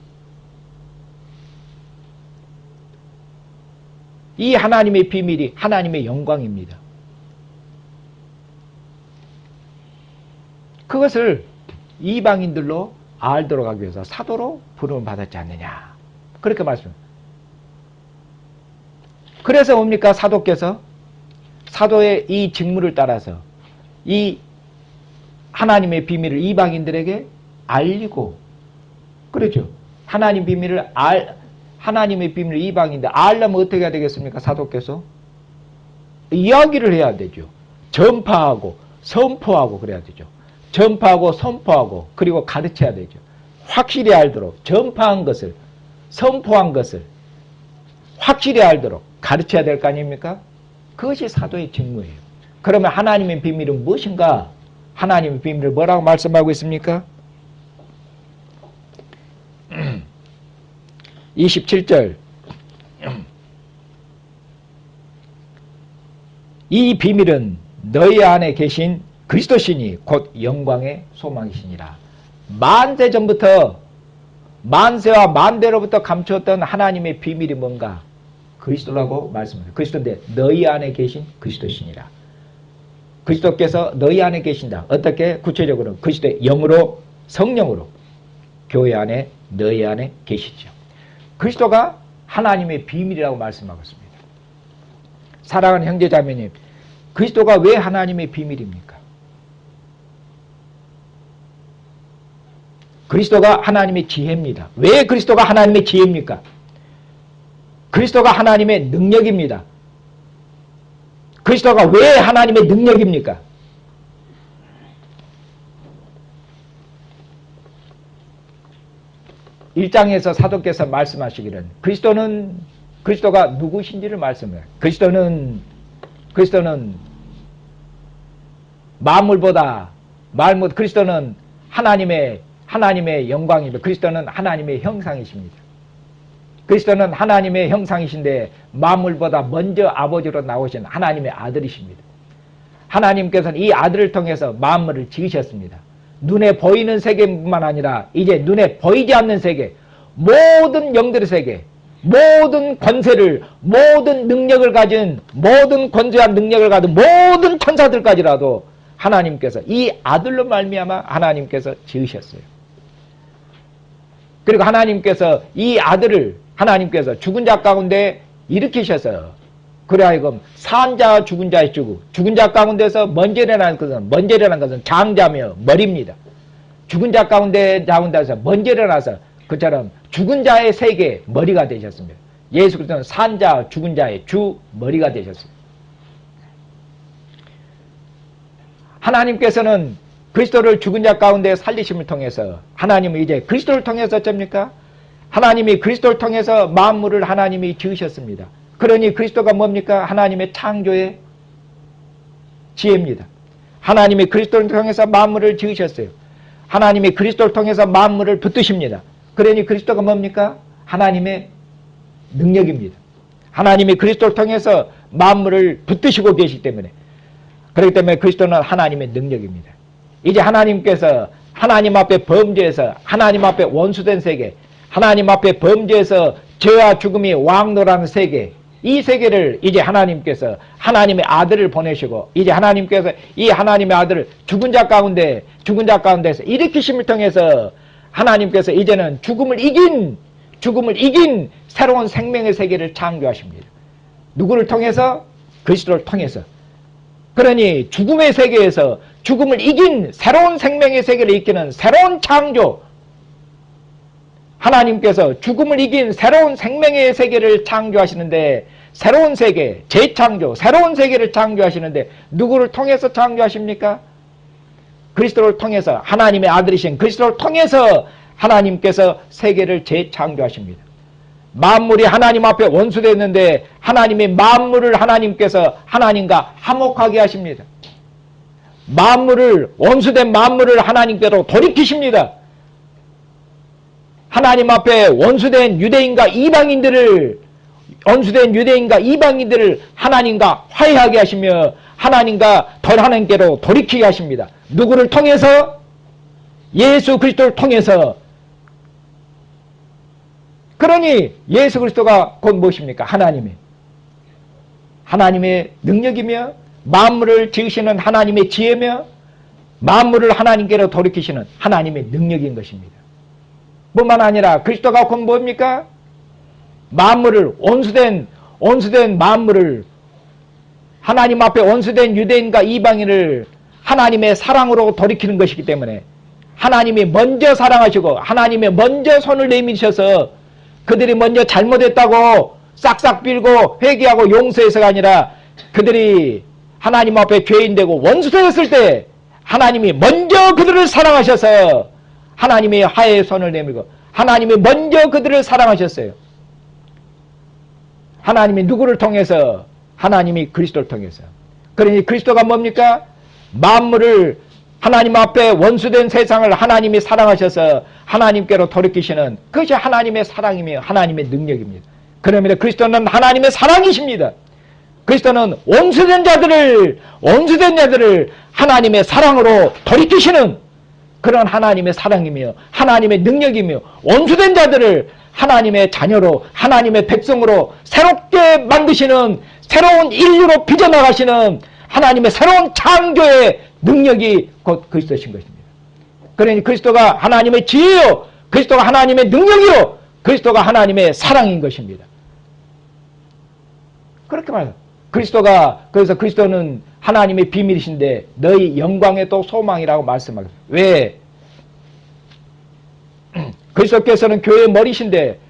이 하나님의 비밀이 하나님의 영광입니다. 그것을 이방인들로 알도록 하기 위해서 사도로 부름을 받았지 않느냐. 그렇게 말씀합니다. 그래서 뭡니까? 사도께서 사도의 이 직무를 따라서 이 하나님의 비밀을 이방인들에게 알리고, 그렇죠. 하나님의 비밀을 이방인들 알려면 어떻게 해야 되겠습니까? 사도께서 이야기를 해야 되죠. 전파하고 선포하고 그래야 되죠. 전파하고 선포하고 그리고 가르쳐야 되죠. 확실히 알도록 전파한 것을, 선포한 것을 확실히 알도록 가르쳐야 될 거 아닙니까? 그것이 사도의 직무예요. 그러면 하나님의 비밀은 무엇인가? 하나님의 비밀을 뭐라고 말씀하고 있습니까? 27절. 이 비밀은 너희 안에 계신 그리스도시니 곧 영광의 소망이시니라. 만세 전부터, 만세와 만대로부터 감추었던 하나님의 비밀이 뭔가? 그리스도라고 말씀합니다. 그리스도인데 너희 안에 계신 그리스도시니라. 그리스도께서 너희 안에 계신다. 어떻게? 구체적으로 그리스도의 영으로, 성령으로 교회 안에, 너희 안에 계시죠. 그리스도가 하나님의 비밀이라고 말씀하고 있습니다. 사랑하는 형제자매님, 그리스도가 왜 하나님의 비밀입니까? 그리스도가 하나님의 지혜입니다. 왜 그리스도가 하나님의 지혜입니까? 그리스도가 하나님의 능력입니다. 그리스도가 왜 하나님의 능력입니까? 일장에서 사도께서 말씀하시기를 그리스도가 누구신지를 말씀해요. 그리스도는 만물보다 그리스도는 하나님의 영광입니다. 그리스도는 하나님의 형상이십니다. 그리스도는 하나님의 형상이신데 만물보다 먼저 아버지로 나오신 하나님의 아들이십니다. 하나님께서는 이 아들을 통해서 만물을 지으셨습니다. 눈에 보이는 세계뿐만 아니라 이제 눈에 보이지 않는 세계, 모든 영들의 세계, 모든 권세를, 모든 능력을 가진, 모든 권세한 능력을 가진 모든 천사들까지라도 하나님께서 이 아들로 말미암아 하나님께서 지으셨어요. 그리고 하나님께서 이 아들을 하나님께서 죽은 자 가운데 일으키셔서 그래 하여금 산 자와 죽은 자의 죽은 자 가운데서 먼저 일어난 것은 장자며 머리입니다. 죽은 자 가운데서 먼저 일어나서 그처럼 죽은 자의 세계 머리가 되셨습니다. 예수 그리스도는 산 자, 죽은 자의 주 머리가 되셨습니다. 하나님께서는 그리스도를 죽은 자 가운데 살리심을 통해서 하나님은 이제 그리스도를 통해서 어쩝니까? 하나님이 그리스도를 통해서 만물을 하나님이 지으셨습니다. 그러니 그리스도가 뭡니까? 하나님의 창조의 지혜입니다. 하나님이 그리스도를 통해서 만물을 지으셨어요. 하나님이 그리스도를 통해서 만물을 붙드십니다. 그러니 그리스도가 뭡니까? 하나님의 능력입니다. 하나님이 그리스도를 통해서 만물을 붙드시고 계시기 때문에, 그렇기 때문에 그리스도는 하나님의 능력입니다. 이제 하나님께서 하나님 앞에 범죄해서 하나님 앞에 원수된 세계, 하나님 앞에 범죄해서 죄와 죽음이 왕노라는 세계, 이 세계를 이제 하나님께서 하나님의 아들을 보내시고 이제 하나님께서 이 하나님의 아들을 죽은 자 가운데서 일으키심을 통해서 하나님께서 이제는 죽음을 이긴 새로운 생명의 세계를 창조하십니다. 누구를 통해서? 그리스도를 통해서. 그러니 죽음의 세계에서 죽음을 이긴 새로운 생명의 세계를 이끄는 새로운 창조, 하나님께서 죽음을 이긴 새로운 생명의 세계를 창조하시는데 새로운 세계, 재창조, 새로운 세계를 창조하시는데 누구를 통해서 창조하십니까? 그리스도를 통해서, 하나님의 아들이신 그리스도를 통해서 하나님께서 세계를 재창조하십니다. 만물이 하나님 앞에 원수됐는데 하나님의 만물을 하나님께서 하나님과 화목하게 하십니다. 만물을, 원수된 만물을 하나님께로 돌이키십니다. 하나님 앞에 원수된 유대인과 이방인들을 하나님과 화해하게 하시며 하나님과 하나님께로 돌이키게 하십니다. 누구를 통해서? 예수 그리스도를 통해서. 그러니 예수 그리스도가 곧 무엇입니까? 하나님의 능력이며 만물을 지으시는 하나님의 지혜며 만물을 하나님께로 돌이키시는 하나님의 능력인 것입니다. 뿐만 아니라 그리스도가 곧 뭡니까? 만물을, 원수된 만물을, 하나님 앞에 원수된 유대인과 이방인을 하나님의 사랑으로 돌이키는 것이기 때문에 하나님이 먼저 사랑하시고 하나님이 먼저 손을 내미셔서 그들이 먼저 잘못했다고 싹싹 빌고 회개하고 용서해서가 아니라 그들이 하나님 앞에 죄인되고 원수되었을 때 하나님이 먼저 그들을 사랑하셔서 하나님이 화해의 손을 내밀고 하나님이 먼저 그들을 사랑하셨어요. 하나님이 누구를 통해서? 하나님이 그리스도를 통해서. 그러니 그리스도가 뭡니까? 만물을, 하나님 앞에 원수된 세상을 하나님이 사랑하셔서 하나님께로 돌이키시는 그것이 하나님의 사랑이며 하나님의 능력입니다. 그러므로 그리스도는 하나님의 사랑이십니다. 그리스도는 원수된 자들을 하나님의 사랑으로 돌이키시는 그런 하나님의 사랑이며 하나님의 능력이며 원수된 자들을 하나님의 자녀로, 하나님의 백성으로 새롭게 만드시는, 새로운 인류로 빚어나가시는 하나님의 새로운 창조의 능력이 곧 그리스도신 것입니다. 그러니 그리스도가 하나님의 지혜요, 그리스도가 하나님의 능력이요, 그리스도가 하나님의 사랑인 것입니다. 그렇게 말해요. 그래서 그리스도는 하나님의 비밀이신데 너희 영광의 또 소망이라고 말씀하겠습니다. 왜? 그리스도께서는 교회의 머리신데,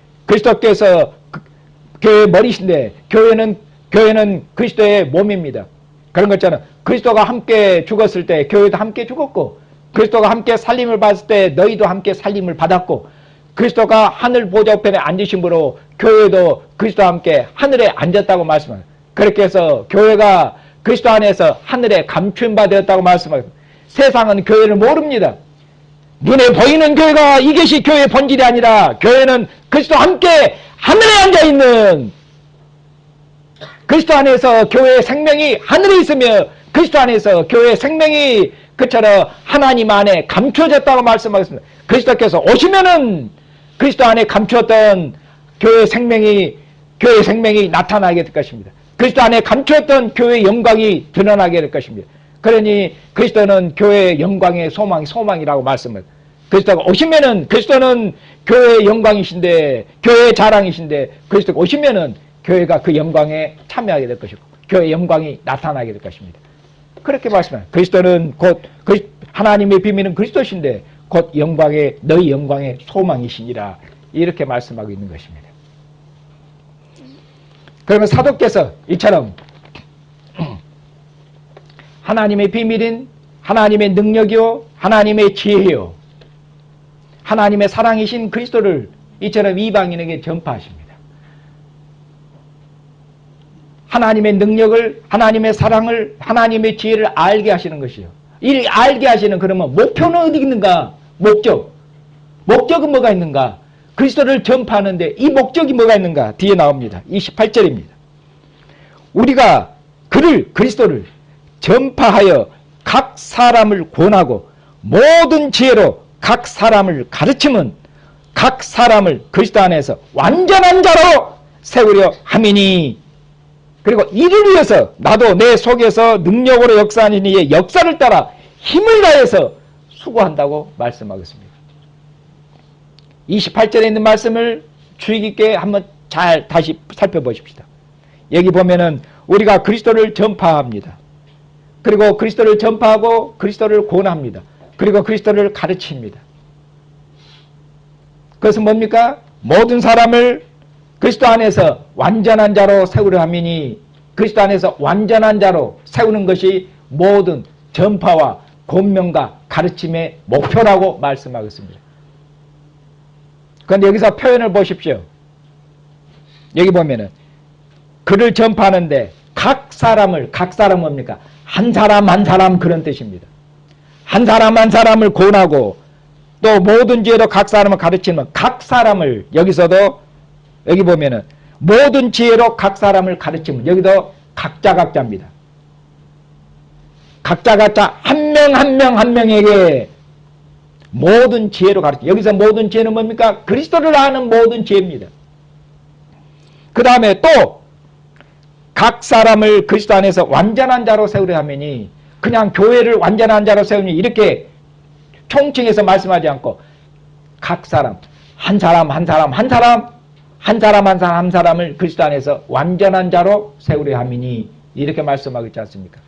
교회의 머리신데, 교회는 그리스도의 몸입니다. 그런 거 있잖아요. 그리스도가 함께 죽었을 때 교회도 함께 죽었고, 그리스도가 함께 살림을 받았을 때 너희도 함께 살림을 받았고, 그리스도가 하늘 보좌편에 앉으심으로 교회도 그리스도와 함께 하늘에 앉았다고 말씀합니다. 그렇게 해서 교회가 그리스도 안에서 하늘에 감추임바 되었다고 말씀합니다. 세상은 교회를 모릅니다. 눈에 보이는 교회가 이것이 교회의 본질이 아니라 교회는 그리스도와 함께 하늘에 앉아있는, 그리스도 안에서 교회의 생명이 하늘에 있으며 그리스도 안에서 교회의 생명이 그처럼 하나님 안에 감추어졌다고 말씀하겠습니다. 그리스도께서 오시면은 그리스도 안에 감추었던 교회의 생명이 나타나게 될 것입니다. 그리스도 안에 감추었던 교회의 영광이 드러나게 될 것입니다. 그러니 그리스도는 교회의 영광의 소망이라고 말씀을. 그리스도가 오시면은, 그리스도는 교회의 영광이신데, 교회의 자랑이신데, 그리스도가 오시면은 교회가 그 영광에 참여하게 될 것이고 교회의 영광이 나타나게 될 것입니다. 그렇게 말씀합니다. 그리스도는 곧 하나님의 비밀은 그리스도신데 곧 너희 영광의 소망이시니라, 이렇게 말씀하고 있는 것입니다. 그러면 사도께서 이처럼 하나님의 비밀인 하나님의 능력이요, 하나님의 지혜요, 하나님의 사랑이신 그리스도를 이처럼 이방인에게 전파하십니다. 하나님의 능력을, 하나님의 사랑을, 하나님의 지혜를 알게 하시는 것이요. 이 알게 하시는, 그러면 목표는 어디 있는가? 목적은 뭐가 있는가? 그리스도를 전파하는데 이 목적이 뭐가 있는가? 뒤에 나옵니다. 28절입니다. 우리가 그리스도를 전파하여 각 사람을 권하고 모든 지혜로 각 사람을 가르치면 각 사람을 그리스도 안에서 완전한 자로 세우려 함이니, 그리고 이를 위해서 나도 내 속에서 능력으로 역사하는 이의 역사를 따라 힘을 다해서 수고한다고 말씀하겠습니다. 28절에 있는 말씀을 주의 깊게 한번 잘 다시 살펴보십시다. 여기 보면은 우리가 그리스도를 전파합니다. 그리고 그리스도를 전파하고 그리스도를 권합니다. 그리고 그리스도를 가르칩니다. 그것은 뭡니까? 모든 사람을 그리스도 안에서 완전한 자로 세우려 함이니 그리스도 안에서 완전한 자로 세우는 것이 모든 전파와 권면과 가르침의 목표라고 말씀하고 있습니다. 그런데 여기서 표현을 보십시오. 여기 보면은 그를 전파하는데 각 사람은 뭡니까? 한 사람 한 사람 그런 뜻입니다. 한 사람 한 사람을 권하고 또 모든 지혜로 각 사람을 가르치면 각 사람을 여기서도 여기 보면은 모든 지혜로 각 사람을 가르치면 여기도 각자입니다. 각자 한 명 한 명에게 모든 지혜로 가르치. 여기서 모든 지혜는 뭡니까? 그리스도를 아는 모든 지혜입니다. 그 다음에 또 각 사람을 그리스도 안에서 완전한 자로 세우려 하면이 그냥 교회를 완전한 자로 세우니 이렇게 총칭해서 말씀하지 않고 각 사람 한 사람 한 사람을 그리스도 안에서 완전한 자로 세우려 함이니 이렇게 말씀하고 있지 않습니까?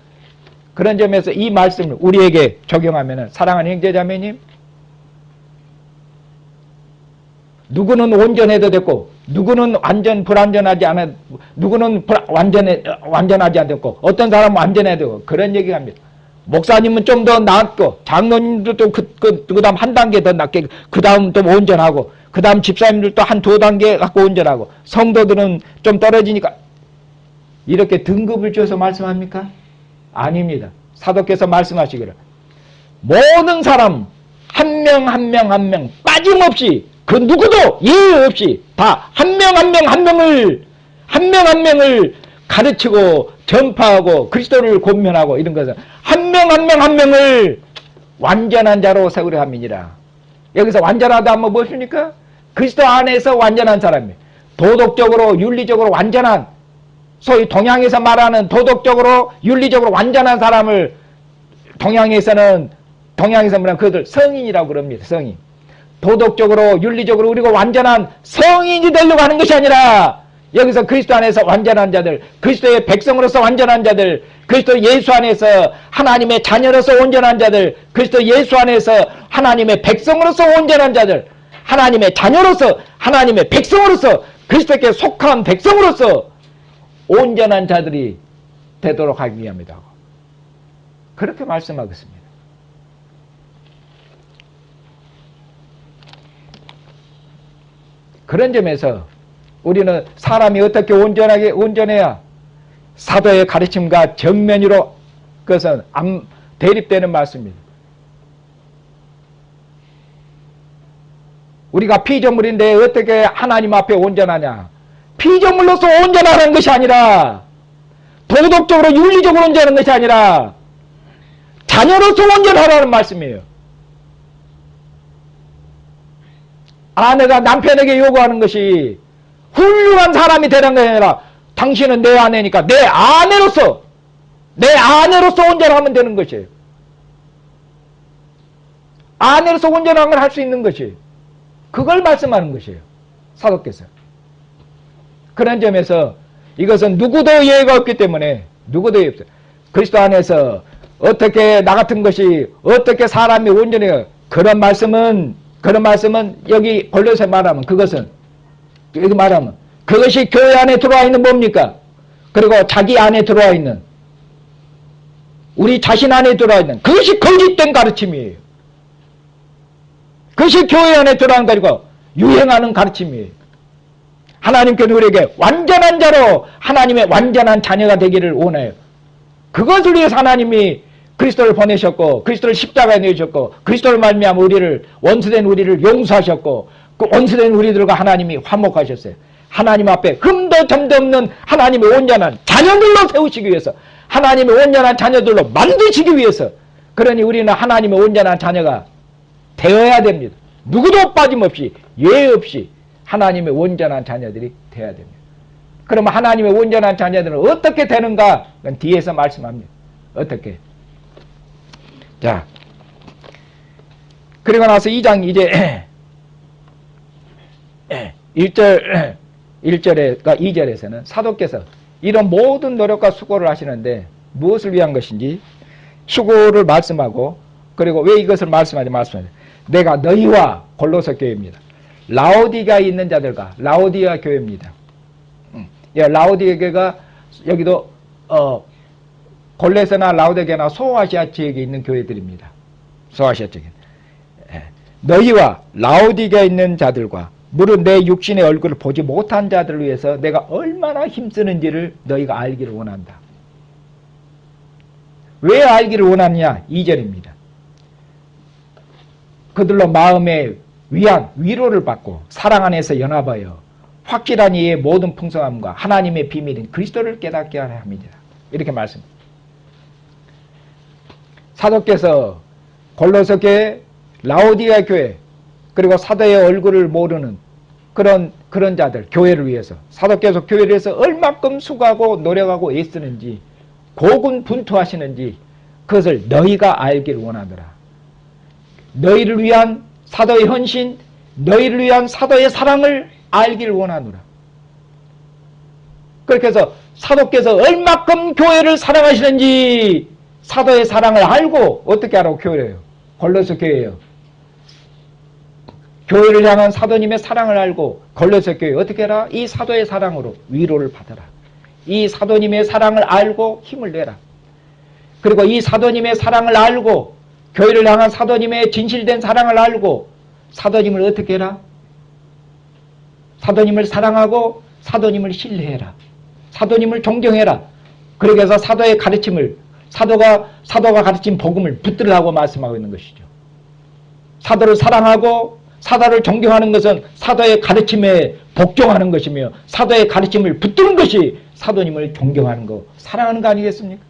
그런 점에서 이 말씀을 우리에게 적용하면 사랑하는 형제자매님, 누구는 온전해도 됐고 누구는 완전 불완전하지 않아, 누구는 완전하지 않고 어떤 사람은 완전해도 되고 그런 얘기가 합니다. 목사님은 좀 더 낫고 장로님들도 그 다음 한 단계 더 낫게 그 다음 또 온전하고 그 다음 집사님들도 한 두 단계 갖고 온전하고 성도들은 좀 떨어지니까 이렇게 등급을 줘서 말씀합니까? 아닙니다. 사도께서 말씀하시기를 모든 사람 한 명 빠짐없이 그 누구도 예외 없이 다 한 명 한 명을 가르치고 전파하고 그리스도를 권면하고 이런 것은 한 명을 완전한 자로 세우려 함이니라. 여기서 완전하다 하면 무엇입니까? 그리스도 안에서 완전한 사람이에요. 도덕적으로 윤리적으로 완전한, 소위 동양에서 말하는 도덕적으로 윤리적으로 완전한 사람을 동양에서 말하는 그들 성인이라고 그럽니다. 성인. 도덕적으로 윤리적으로 그리고 완전한 성인이 되려고 하는 것이 아니라 여기서 그리스도 안에서 완전한 자들, 그리스도의 백성으로서 완전한 자들, 그리스도 예수 안에서 하나님의 자녀로서 온전한 자들, 그리스도 예수 안에서 하나님의 백성으로서 온전한 자들, 하나님의 자녀로서 하나님의 백성으로서 그리스도께 속한 백성으로서 온전한 자들이 되도록 하기 위함이다. 그렇게 말씀하겠습니다. 그런 점에서 우리는 사람이 어떻게 온전해야 사도의 가르침과 정면으로 그것은 대립되는 말씀입니다. 우리가 피조물인데 어떻게 하나님 앞에 온전하냐? 피조물로서 온전하는 것이 아니라 도덕적으로 윤리적으로 온전한 것이 아니라 자녀로서 온전하라는 말씀이에요. 아내가 남편에게 요구하는 것이 훌륭한 사람이 되는 것이 아니라 당신은 내 아내니까 내 아내로서 온전하면 되는 것이에요. 아내로서 온전한 걸 할 수 있는 것이에요. 그걸 말씀하는 것이에요. 사도께서. 그런 점에서 이것은 누구도 예외가 없기 때문에 누구도 예외 없어요. 그리스도 안에서 어떻게 나 같은 것이 어떻게 사람이 온전해요. 그런 말씀은 여기 골로새 말하면 그것은 여기 말하면 그것이 교회 안에 들어와 있는 뭡니까? 그리고 자기 안에 들어와 있는 우리 자신 안에 들어와 있는 그것이 거짓된 가르침이에요. 그것이 교회 안에 들어간 거고 유행하는 가르침이에요. 하나님께서 우리에게 완전한 자로 하나님의 완전한 자녀가 되기를 원해요. 그것을 위해서 하나님이 그리스도를 보내셨고 그리스도를 십자가에 내셨고 그리스도를 말미암아 우리를 원수된 우리를 용서하셨고 그 원수된 우리들과 하나님이 화목하셨어요. 하나님 앞에 흠도 점도 없는 하나님의 온전한 자녀들로 세우시기 위해서 하나님의 온전한 자녀들로 만드시기 위해서 그러니 우리는 하나님의 온전한 자녀가 되어야 됩니다. 누구도 빠짐없이 예외 없이 하나님의 온전한 자녀들이 되어야 됩니다. 그러면 하나님의 온전한 자녀들은 어떻게 되는가? 그건 뒤에서 말씀합니다. 어떻게? 자, 그리고 나서 2장 이제 2절에서는 사도께서 이런 모든 노력과 수고를 하시는데 무엇을 위한 것인지 수고를 말씀하고 그리고 왜 이것을 말씀하죠? 내가 너희와 골로새 교회입니다. 라오디가에 있는 자들과 라오디아 교회입니다. 예, 라오디게 교회가 여기도 골레스나 라오디게나 소아시아 지역에 있는 교회들입니다. 소아시아 지역에. 예. 너희와 라오디게에 있는 자들과 무릇 내 육신의 얼굴을 보지 못한 자들을 위해서 내가 얼마나 힘쓰는지를 너희가 알기를 원한다. 왜 알기를 원하느냐? 2절입니다. 그들로 마음의 위로를 받고 사랑 안에서 연합하여 확실한 이의 모든 풍성함과 하나님의 비밀인 그리스도를 깨닫게 하려 합니다. 이렇게 말씀합니다. 사도께서 골로새 교회, 라오디게 교회, 그리고 사도의 얼굴을 모르는 그런 자들, 교회를 위해서, 사도께서 교회를 위해서 얼마큼 수고하고 노력하고 애쓰는지, 고군분투하시는지 그것을 너희가 알기를 원하더라. 너희를 위한 사도의 헌신, 너희를 위한 사도의 사랑을 알기를 원하노라. 그렇게 해서 사도께서 얼마큼 교회를 사랑하시는지 사도의 사랑을 알고 어떻게 하라고 교회예요? 골로새 교회예요. 교회를 향한 사도님의 사랑을 알고 골로새 교회 어떻게 해라? 이 사도의 사랑으로 위로를 받아라. 이 사도님의 사랑을 알고 힘을 내라. 그리고 이 사도님의 사랑을 알고 교회를 향한 사도님의 진실된 사랑을 알고 사도님을 어떻게 해라? 사도님을 사랑하고 사도님을 신뢰해라. 사도님을 존경해라. 그렇게 해서 사도의 가르침을 사도가 가르친 복음을 붙들으라고 말씀하고 있는 것이죠. 사도를 사랑하고 사도를 존경하는 것은 사도의 가르침에 복종하는 것이며 사도의 가르침을 붙드는 것이 사도님을 존경하는 거, 사랑하는 거 아니겠습니까?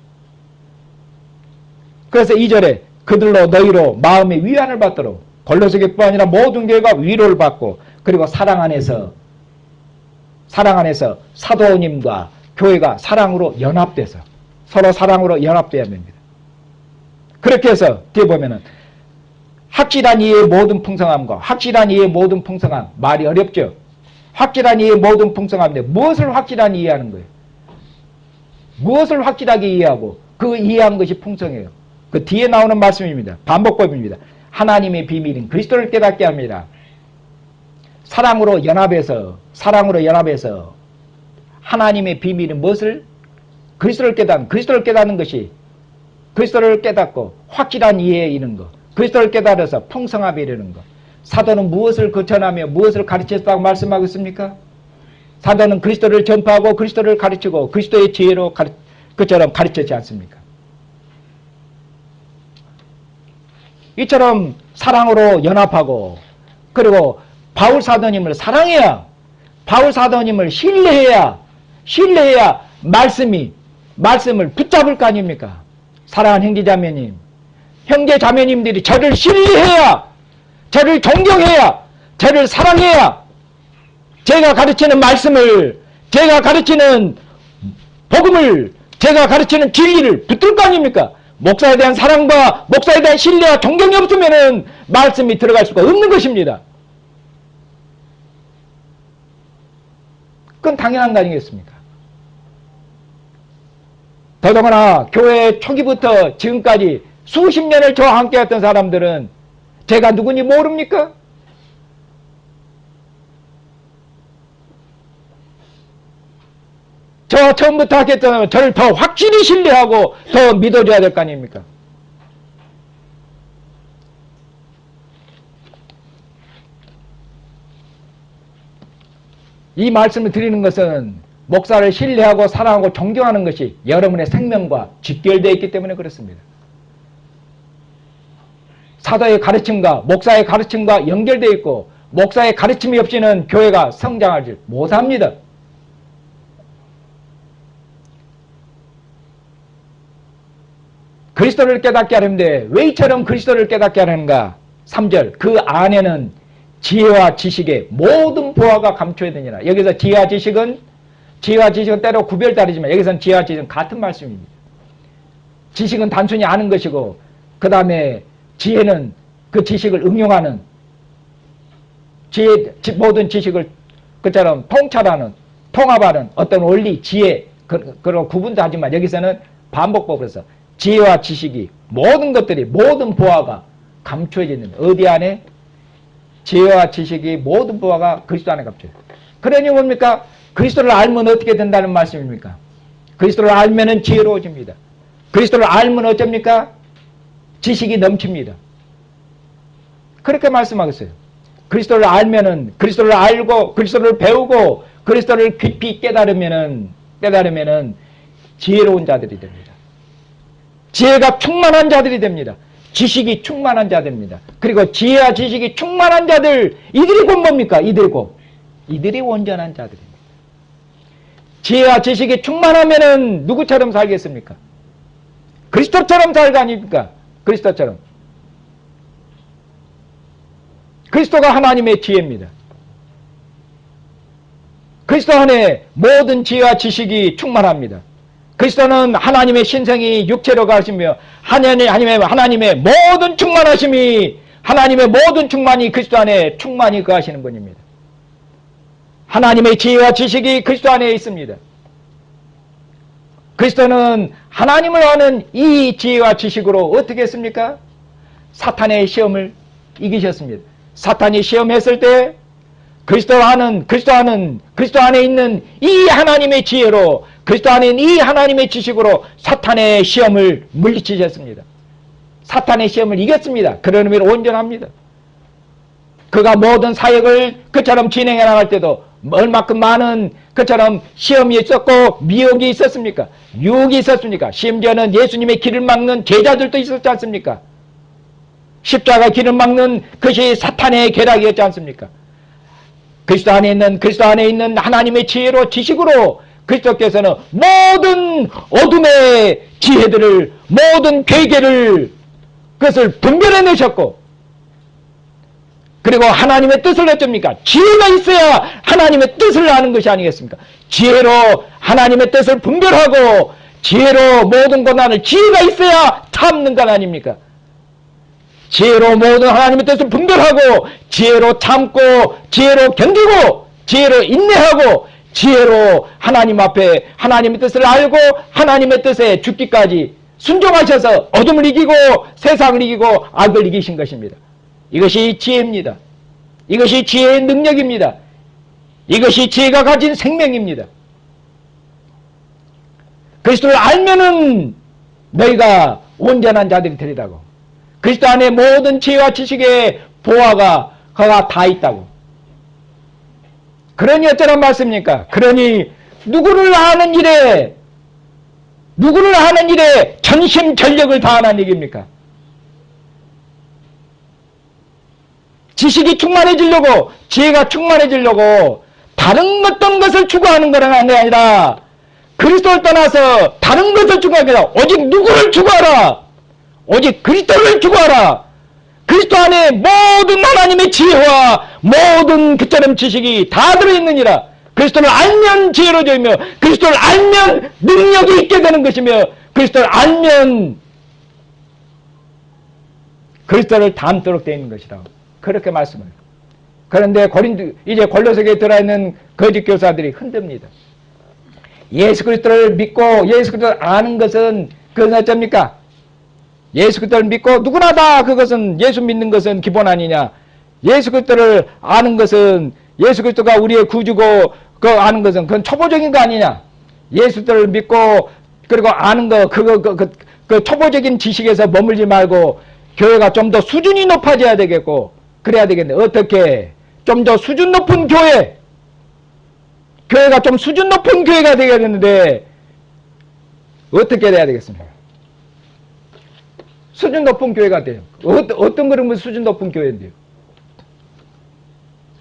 그래서 2절에 그들로 너희로 마음의 위안을 받도록 골로새 교회뿐 아니라 모든 교회가 위로를 받고 그리고 사랑 안에서 사도님과 교회가 사랑으로 연합돼서 서로 사랑으로 연합돼야 됩니다. 그렇게 해서 뒤에 보면은 확실한 이의 모든 풍성함과 확실한 이의 모든 풍성함 말이 어렵죠. 확실한 이의 모든 풍성함인데 무엇을 확실한 이해하는 거예요? 무엇을 확실하게 이해하고 그 이해한 것이 풍성해요. 그 뒤에 나오는 말씀입니다. 반복법입니다. 하나님의 비밀인 그리스도를 깨닫게 합니다. 사랑으로 연합해서 하나님의 비밀은 무엇을? 그리스도를 깨닫는 것이 그리스도를 깨닫고 확실한 이해에 이르는 것, 그리스도를 깨달아서 풍성함에 이르는 것. 사도는 무엇을 전하며 무엇을 가르쳤다고 말씀하고 있습니까? 사도는 그리스도를 전파하고 그리스도를 가르치고 그리스도의 지혜로 그처럼 가르쳤지 않습니까? 이처럼 사랑으로 연합하고 그리고 바울 사도님을 사랑해야, 바울 사도님을 신뢰해야 말씀을 붙잡을 거 아닙니까? 사랑하는 형제자매님, 형제자매님들이 저를 신뢰해야, 저를 존경해야, 저를 사랑해야 제가 가르치는 말씀을, 제가 가르치는 복음을, 제가 가르치는 진리를 붙들 거 아닙니까? 목사에 대한 사랑과 목사에 대한 신뢰와 존경이 없으면 말씀이 들어갈 수가 없는 것입니다. 그건 당연한 거 아니겠습니까? 더더구나 교회 초기부터 지금까지 수십 년을 저와 함께 했던 사람들은 제가 누군지 모릅니까? 저 처음부터 하겠다면 저를 더 확실히 신뢰하고 더 믿어줘야 될 거 아닙니까? 이 말씀을 드리는 것은 목사를 신뢰하고 사랑하고 존경하는 것이 여러분의 생명과 직결되어 있기 때문에 그렇습니다. 사도의 가르침과 목사의 가르침과 연결되어 있고 목사의 가르침이 없이는 교회가 성장하지 못합니다. 그리스도를 깨닫게 하려는데 왜 이처럼 그리스도를 깨닫게 하는가? 3절 그 안에는 지혜와 지식의 모든 보화가 감춰야 되니라. 여기서 지혜와 지식은 때로 구별다르지만 여기서는 지혜와 지식은 같은 말씀입니다. 지식은 단순히 아는 것이고 그 다음에 지혜는 그 지식을 응용하는 모든 지식을 그처럼 통찰하는 통합하는 어떤 원리, 지혜 그런 구분도 하지만 여기서는 반복법으로서 지혜와 지식이 모든 것들이 모든 보화가 감춰지는 어디 안에? 지혜와 지식이 모든 보화가 그리스도 안에 감춰져. 그러니 뭡니까? 그리스도를 알면 어떻게 된다는 말씀입니까? 그리스도를 알면은 지혜로워집니다. 그리스도를 알면 어쩝니까? 지식이 넘칩니다. 그렇게 말씀하겠어요. 그리스도를 알면은, 그리스도를 알고 그리스도를 배우고 그리스도를 깊이 깨달으면은 지혜로운 자들이 됩니다. 지혜가 충만한 자들이 됩니다. 지식이 충만한 자들입니다. 그리고 지혜와 지식이 충만한 자들, 이들이 곧 뭡니까? 이들이 온전한 자들입니다. 지혜와 지식이 충만하면은 누구처럼 살겠습니까? 그리스도처럼 살 거 아닙니까? 그리스도처럼. 그리스도가 하나님의 지혜입니다. 그리스도 안에 모든 지혜와 지식이 충만합니다. 그리스도는 하나님의 신성이 육체로 가시며 하나님의 모든 충만하심이, 하나님의 모든 충만이 그리스도 안에 충만히 거하시는 분입니다. 하나님의 지혜와 지식이 그리스도 안에 있습니다. 그리스도는 하나님을 아는 이 지혜와 지식으로 어떻게 했습니까? 사탄의 시험을 이기셨습니다. 사탄이 시험했을 때 그리스도 안에 있는 이 하나님의 지혜로, 그리스도 안에 있는 이 하나님의 지식으로 사탄의 시험을 물리치셨습니다. 사탄의 시험을 이겼습니다. 그런 의미로 온전합니다. 그가 모든 사역을 그처럼 진행해 나갈 때도 얼마큼 많은 그처럼 시험이 있었고 미혹이 있었습니까? 유혹이 있었습니까? 심지어는 예수님의 길을 막는 제자들도 있었지 않습니까? 십자가 길을 막는 그것이 사탄의 계략이었지 않습니까? 그리스도 안에 있는 하나님의 지혜로 지식으로 그리스도께서는 모든 어둠의 지혜들을, 모든 괴계를 그것을 분별해내셨고, 그리고 하나님의 뜻을 어쩝니까? 지혜가 있어야 하나님의 뜻을 아는 것이 아니겠습니까? 지혜로 하나님의 뜻을 분별하고 지혜로 모든 고난을, 지혜가 있어야 참는 것 아닙니까? 지혜로 모든 하나님의 뜻을 분별하고 지혜로 참고 지혜로 견디고 지혜로 인내하고 지혜로 하나님 앞에 하나님의 뜻을 알고 하나님의 뜻에 죽기까지 순종하셔서 어둠을 이기고 세상을 이기고 악을 이기신 것입니다. 이것이 지혜입니다. 이것이 지혜의 능력입니다. 이것이 지혜가 가진 생명입니다. 그리스도를 알면은 너희가 온전한 자들이 되리라고. 그리스도 안에 모든 지혜와 지식의 보화가 다 있다고. 그러니 어쩌란 말씀입니까? 그러니 누구를 아는 일에 전심전력을 다하는 얘기입니까? 지식이 충만해지려고, 지혜가 충만해지려고 다른 어떤 것을 추구하는 것은 아니라 그리스도를 떠나서 다른 것을 추구하는 게 아니라 오직 누구를 추구하라? 오직 그리스도를 추구하라. 그리스도 안에 모든 하나님의 지혜와 모든 그처럼 지식이 다 들어있느니라. 그리스도를 알면 지혜로워지며 그리스도를 알면 능력이 있게 되는 것이며 그리스도를 알면 그리스도를 닮도록 되어 있는 것이라고. 그렇게 말씀을. 그런데 이제 골로새에 들어있는 거짓 교사들이 흔듭니다. 예수 그리스도를 믿고 예수 그리스도를 아는 것은 그건 어쩝니까? 예수 그리스도를 믿고 누구나 다 그것은 예수 믿는 것은 기본 아니냐. 예수 그리스도를 아는 것은 예수 그리스도가 우리의 구주고 그 아는 것은 그건 초보적인 거 아니냐. 예수 그리스도를 믿고 그리고 아는 거 그 초보적인 지식에서 머물지 말고 교회가 좀 더 수준이 높아져야 되겠고 그래야 되겠네. 어떻게? 좀 더 수준 높은 교회가 좀 수준 높은 교회가 되겠는데 어떻게 돼야 되겠습니까? 수준 높은 교회가 돼요. 어떤 그러면 수준 높은 교회인데요?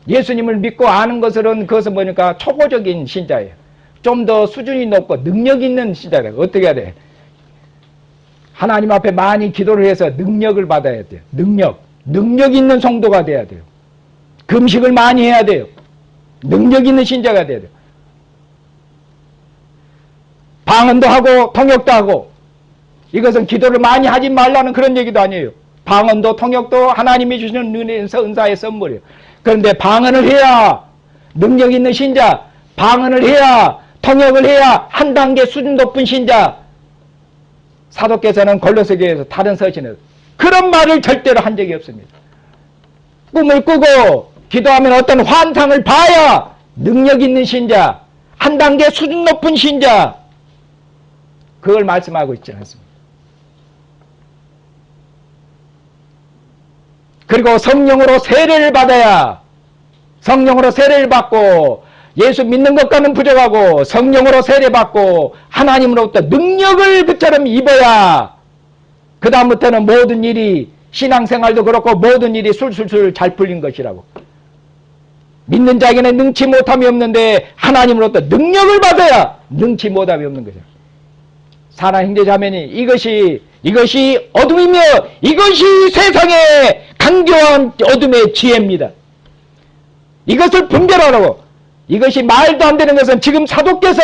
예수님을 믿고 아는 것은 그것은 뭐니까 초보적인 신자예요. 좀 더 수준이 높고 능력 있는 신자예요. 어떻게 해야 돼? 하나님 앞에 많이 기도를 해서 능력을 받아야 돼요. 능력 있는 성도가 돼야 돼요. 금식을 많이 해야 돼요. 능력 있는 신자가 돼야 돼요. 방언도 하고 통역도 하고 이것은 기도를 많이 하지 말라는 그런 얘기도 아니에요. 방언도 통역도 하나님이 주시는 은사의 선물이에요. 그런데 방언을 해야 능력 있는 신자, 방언을 해야 통역을 해야 한 단계 수준 높은 신자. 사도께서는 골로새서에서 다른 서신에서 그런 말을 절대로 한 적이 없습니다. 꿈을 꾸고 기도하면 어떤 환상을 봐야 능력 있는 신자, 한 단계 수준 높은 신자, 그걸 말씀하고 있지 않습니까? 그리고 성령으로 세례를 받아야, 성령으로 세례를 받고 예수 믿는 것과는 부족하고 성령으로 세례받고 하나님으로부터 능력을 그처럼 입어야 그 다음부터는 모든 일이, 신앙생활도 그렇고 모든 일이 술술술 잘 풀린 것이라고. 믿는 자에게는 능치 못함이 없는데 하나님으로부터 능력을 받아야 능치 못함이 없는 것이야. 사랑하는 형제자매니 이것이 어둠이며 이것이 세상의 강교한 어둠의 지혜입니다. 이것을 분별하라고. 이것이 말도 안 되는 것은 지금 사도께서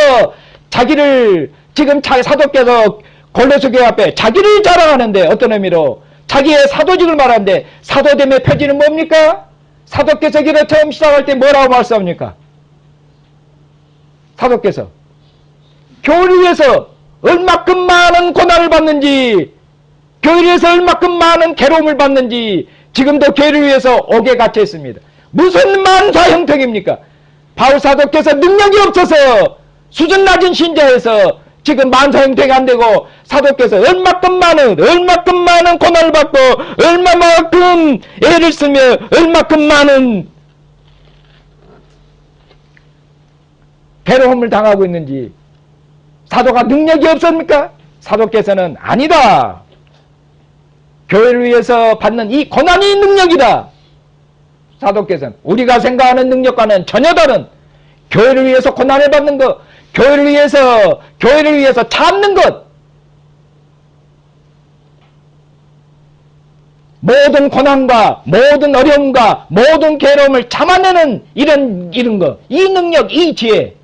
사도께서 골로새 교회 앞에 자기를 자랑하는데, 어떤 의미로 자기의 사도직을 말하는데, 사도됨의 표지는 뭡니까? 사도께서 길을 처음 시작할 때 뭐라고 말씀합니까? 사도께서 교회를 위해서 얼마큼 많은 고난을 받는지, 교회를 위해서 얼마큼 많은 괴로움을 받는지 지금도 교회를 위해서 옥에 갇혀 있습니다. 무슨 만사 형통입니까? 바울 사도께서 능력이 없어서 수준 낮은 신자에서 지금 만사 형통이 안 되고, 사도께서 얼마큼 많은 고난을 받고 얼마만큼 애를 쓰며 얼마큼 많은 괴로움을 당하고 있는지, 사도가 능력이 없습니까? 사도께서는 아니다. 교회를 위해서 받는 이 고난이 능력이다. 사도께서는 우리가 생각하는 능력과는 전혀 다른, 교회를 위해서 고난을 받는 것, 교회를 위해서 참는 것, 모든 고난과 모든 어려움과 모든 괴로움을 참아내는 이런 것, 이 능력, 이 지혜,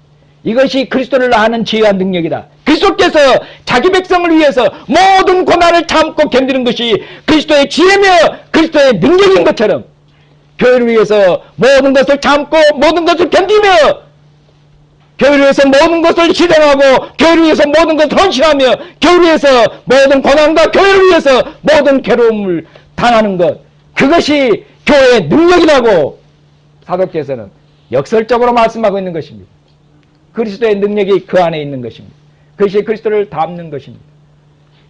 이것이 그리스도를 아는 지혜와 능력이다. 그리스도께서 자기 백성을 위해서 모든 고난을 참고 견디는 것이 그리스도의 지혜며 그리스도의 능력인 것처럼, 교회를 위해서 모든 것을 참고 모든 것을 견디며, 교회를 위해서 모든 것을 희생하고 교회를 위해서 모든 것을 헌신하며, 교회를 위해서 모든 고난과 교회를 위해서 모든 괴로움을 당하는 것, 그것이 교회의 능력이라고 사도께서는 역설적으로 말씀하고 있는 것입니다. 그리스도의 능력이 그 안에 있는 것입니다. 그것이 그리스도를 닮는 것입니다.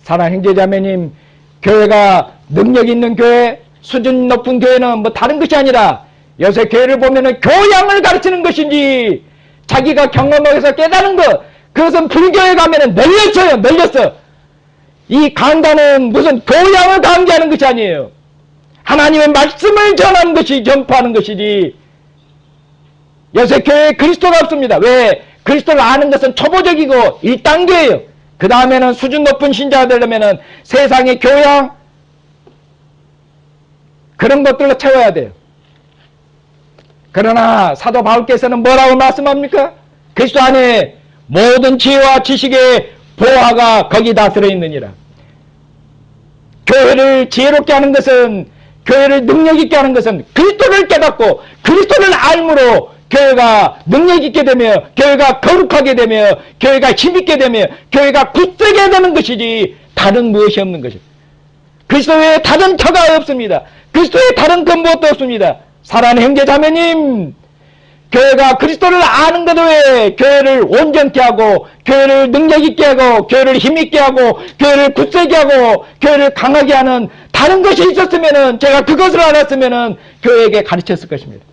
사랑하는 형제자매님, 교회가 능력 있는 교회, 수준 높은 교회는 뭐 다른 것이 아니라, 요새 교회를 보면은 교양을 가르치는 것인지 자기가 경험해서 깨달은 것, 그것은 불교에 가면은 널렸어. 이 강단은 무슨 교양을 강조하는 것이 아니에요. 하나님의 말씀을 전하는 것이, 전파하는 것이지. 요새 교회에 그리스도가 없습니다. 왜? 그리스도를 아는 것은 초보적이고 1단계예요. 그 다음에는 수준 높은 신자가 되려면은 세상의 교양, 그런 것들로 채워야 돼요. 그러나 사도 바울께서는 뭐라고 말씀합니까? 그리스도 안에 모든 지혜와 지식의 보화가 거기 다 들어있느니라. 교회를 지혜롭게 하는 것은, 교회를 능력 있게 하는 것은 그리스도를 깨닫고 그리스도를 알므로 교회가 능력 있게 되며, 교회가 거룩하게 되며, 교회가 힘있게 되며, 교회가 굳세게 되는 것이지 다른 무엇이 없는 것이죠. 그리스도 외에 다른 터가 없습니다. 그리스도 외에 다른 근무도 없습니다. 사랑하는 형제자매님, 교회가 그리스도를 아는 것 외에 교회를 온전케 하고, 교회를 능력 있게 하고, 교회를 힘있게 하고, 교회를 굳세게 하고, 교회를 강하게 하는 다른 것이 있었으면은, 제가 그것을 알았으면은 교회에게 가르쳤을 것입니다.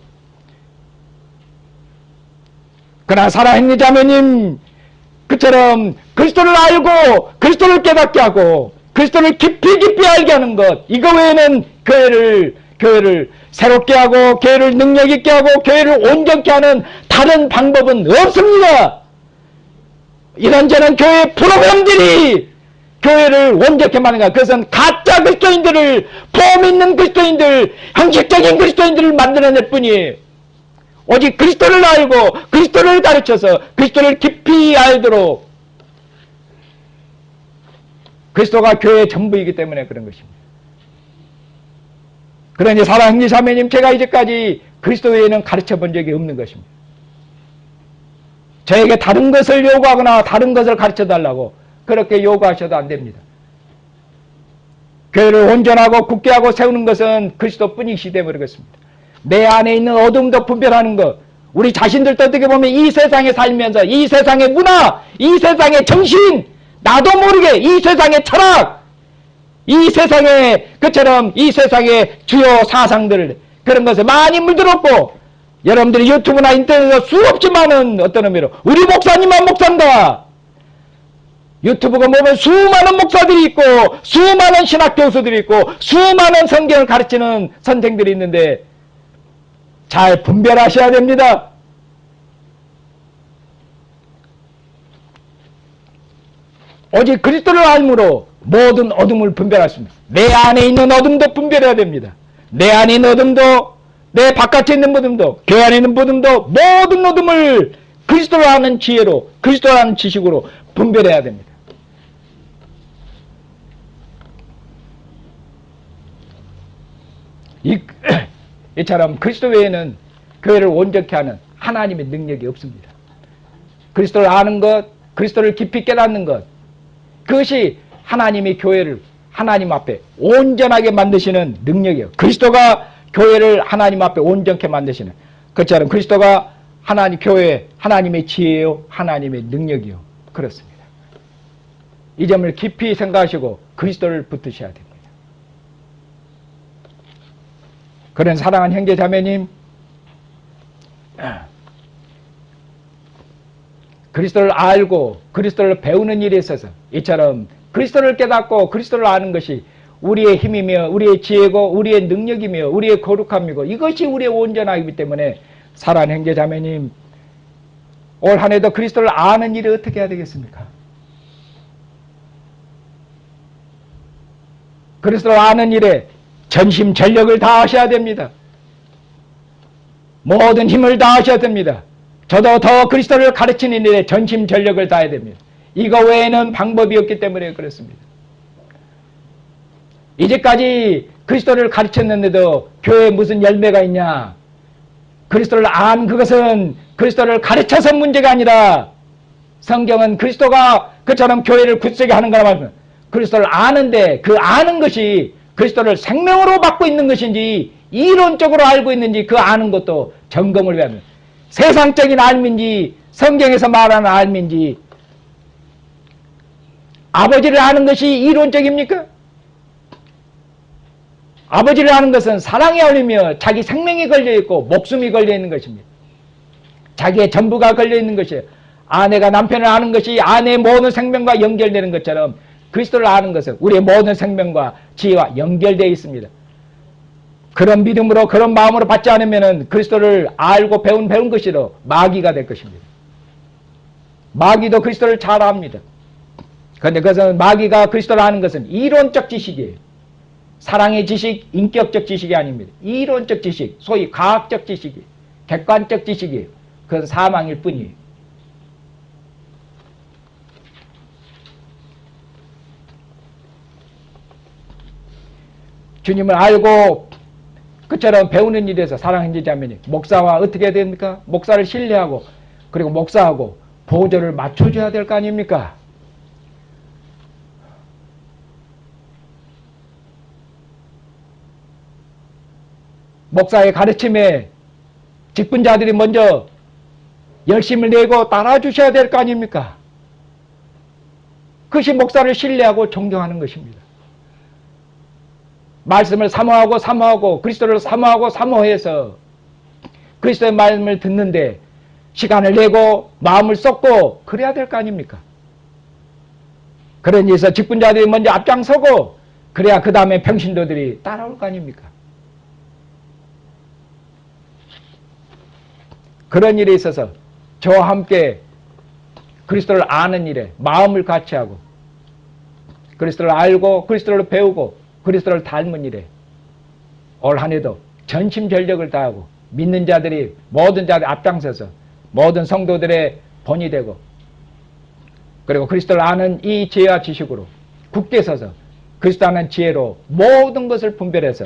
그러나 사랑하는 자매님, 그처럼 그리스도를 알고 그리스도를 깨닫게 하고 그리스도를 깊이 알게 하는 것, 이거 외에는 교회를 새롭게 하고 교회를 능력 있게 하고 교회를 온전케 하는 다른 방법은 없습니다. 이런저런 교회 프로그램들이 교회를 온전케 만드는 것, 그것은 가짜 그리스도인들을, 폼 있는 그리스도인들, 형식적인 그리스도인들을 만들어낼 뿐이에요. 오직 그리스도를 알고 그리스도를 가르쳐서 그리스도를 깊이 알도록, 그리스도가 교회의 전부이기 때문에 그런 것입니다. 그러니 사랑하는 자매님, 제가 이제까지 그리스도 외에는 가르쳐 본 적이 없는 것입니다. 저에게 다른 것을 요구하거나 다른 것을 가르쳐 달라고 그렇게 요구하셔도 안 됩니다. 교회를 온전하고 굳게 하고 세우는 것은 그리스도뿐이시 되어 그렇습니다. 내 안에 있는 어둠도 분별하는 것, 우리 자신들도 어떻게 보면 이 세상에 살면서 이 세상의 문화, 이 세상의 정신, 나도 모르게 이 세상의 철학, 이 세상의 그처럼 이 세상의 주요 사상들 그런 것에 많이 물들었고 여러분들이 유튜브나 인터넷에서 수없이 많은 어떤 의미로 우리 목사님만 목사인가 유튜브가 보면 수많은 목사들이 있고 수많은 신학 교수들이 있고 수많은 성경을 가르치는 선생들이 있는데 잘 분별하셔야 됩니다. 오직 그리스도를 알므로 모든 어둠을 분별할 수 있습니다. 내 안에 있는 어둠도 분별해야 됩니다. 내 안에 있는 어둠도 내 바깥에 있는 어둠도 교회 안에 있는 어둠도 모든 어둠을 그리스도를 아는 지혜로 그리스도를 아는 지식으로 분별해야 됩니다. 이처럼 그리스도 외에는 교회를 온전케 하는 하나님의 능력이 없습니다. 그리스도를 아는 것, 그리스도를 깊이 깨닫는 것, 그것이 하나님의 교회를 하나님 앞에 온전하게 만드시는 능력이에요. 그리스도가 교회를 하나님 앞에 온전케 만드시는 그처럼 그리스도가 하나님 교회 하나님의 지혜요 하나님의 능력이요 그렇습니다. 이 점을 깊이 생각하시고 그리스도를 붙드셔야 됩니다. 그런 사랑하는 형제 자매님, 그리스도를 알고 그리스도를 배우는 일에 있어서 이처럼 그리스도를 깨닫고 그리스도를 아는 것이 우리의 힘이며 우리의 지혜고 우리의 능력이며 우리의 거룩함이고 이것이 우리의 온전하기 때문에 사랑하는 형제 자매님, 올 한 해도 그리스도를 아는 일을 어떻게 해야 되겠습니까? 그리스도를 아는 일에 전심 전력을 다하셔야 됩니다. 모든 힘을 다하셔야 됩니다. 저도 더 그리스도를 가르치는 일에 전심 전력을 다해야 됩니다. 이거 외에는 방법이 없기 때문에 그렇습니다. 이제까지 그리스도를 가르쳤는데도 교회에 무슨 열매가 있냐? 그리스도를 안 그것은 그리스도를 가르쳐서 문제가 아니라 성경은 그리스도가 그처럼 교회를 굳세게 하는 거라 말합니다. 그리스도를 아는데 그 아는 것이 그리스도를 생명으로 받고 있는 것인지 이론적으로 알고 있는지 그 아는 것도 점검을 해야 합니다. 세상적인 알민지 성경에서 말하는 알민지 아버지를 아는 것이 이론적입니까? 아버지를 아는 것은 사랑에 걸리며 자기 생명이 걸려있고 목숨이 걸려있는 것입니다. 자기의 전부가 걸려있는 것이에요. 아내가 남편을 아는 것이 아내의 모든 생명과 연결되는 것처럼 그리스도를 아는 것은 우리의 모든 생명과 지혜와 연결되어 있습니다. 그런 믿음으로 그런 마음으로 받지 않으면 그리스도를 알고 배운 것이로 마귀가 될 것입니다. 마귀도 그리스도를 잘 압니다. 그런데 그것은 마귀가 그리스도를 아는 것은 이론적 지식이에요. 사랑의 지식, 인격적 지식이 아닙니다. 이론적 지식, 소위 과학적 지식이에요. 객관적 지식이에요. 그건 사망일 뿐이에요. 주님을 알고 그처럼 배우는 일에서 사랑하는 자매님, 목사와 어떻게 해야 됩니까? 목사를 신뢰하고 그리고 목사하고 보조를 맞춰줘야 될 거 아닙니까? 목사의 가르침에 직분자들이 먼저 열심을 내고 따라주셔야 될 거 아닙니까? 그것이 목사를 신뢰하고 존경하는 것입니다. 말씀을 사모하고 그리스도를 사모해서 그리스도의 말씀을 듣는데 시간을 내고 마음을 쏟고 그래야 될 거 아닙니까? 그런 일에서 직분자들이 먼저 앞장서고 그래야 그 다음에 평신도들이 따라올 거 아닙니까? 그런 일에 있어서 저와 함께 그리스도를 아는 일에 마음을 같이 하고 그리스도를 알고 그리스도를 배우고 그리스도를 닮은 일에 올 한 해도 전심전력을 다하고 믿는 자들이 모든 자들이 앞장서서 모든 성도들의 본이 되고 그리고 그리스도를 아는 이 지혜와 지식으로 굳게 서서 그리스도 아는 지혜로 모든 것을 분별해서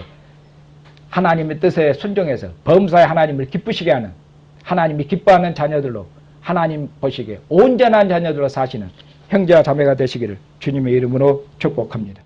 하나님의 뜻에 순종해서 범사에 하나님을 기쁘시게 하는 하나님이 기뻐하는 자녀들로 하나님 보시기에 온전한 자녀들로 사시는 형제와 자매가 되시기를 주님의 이름으로 축복합니다.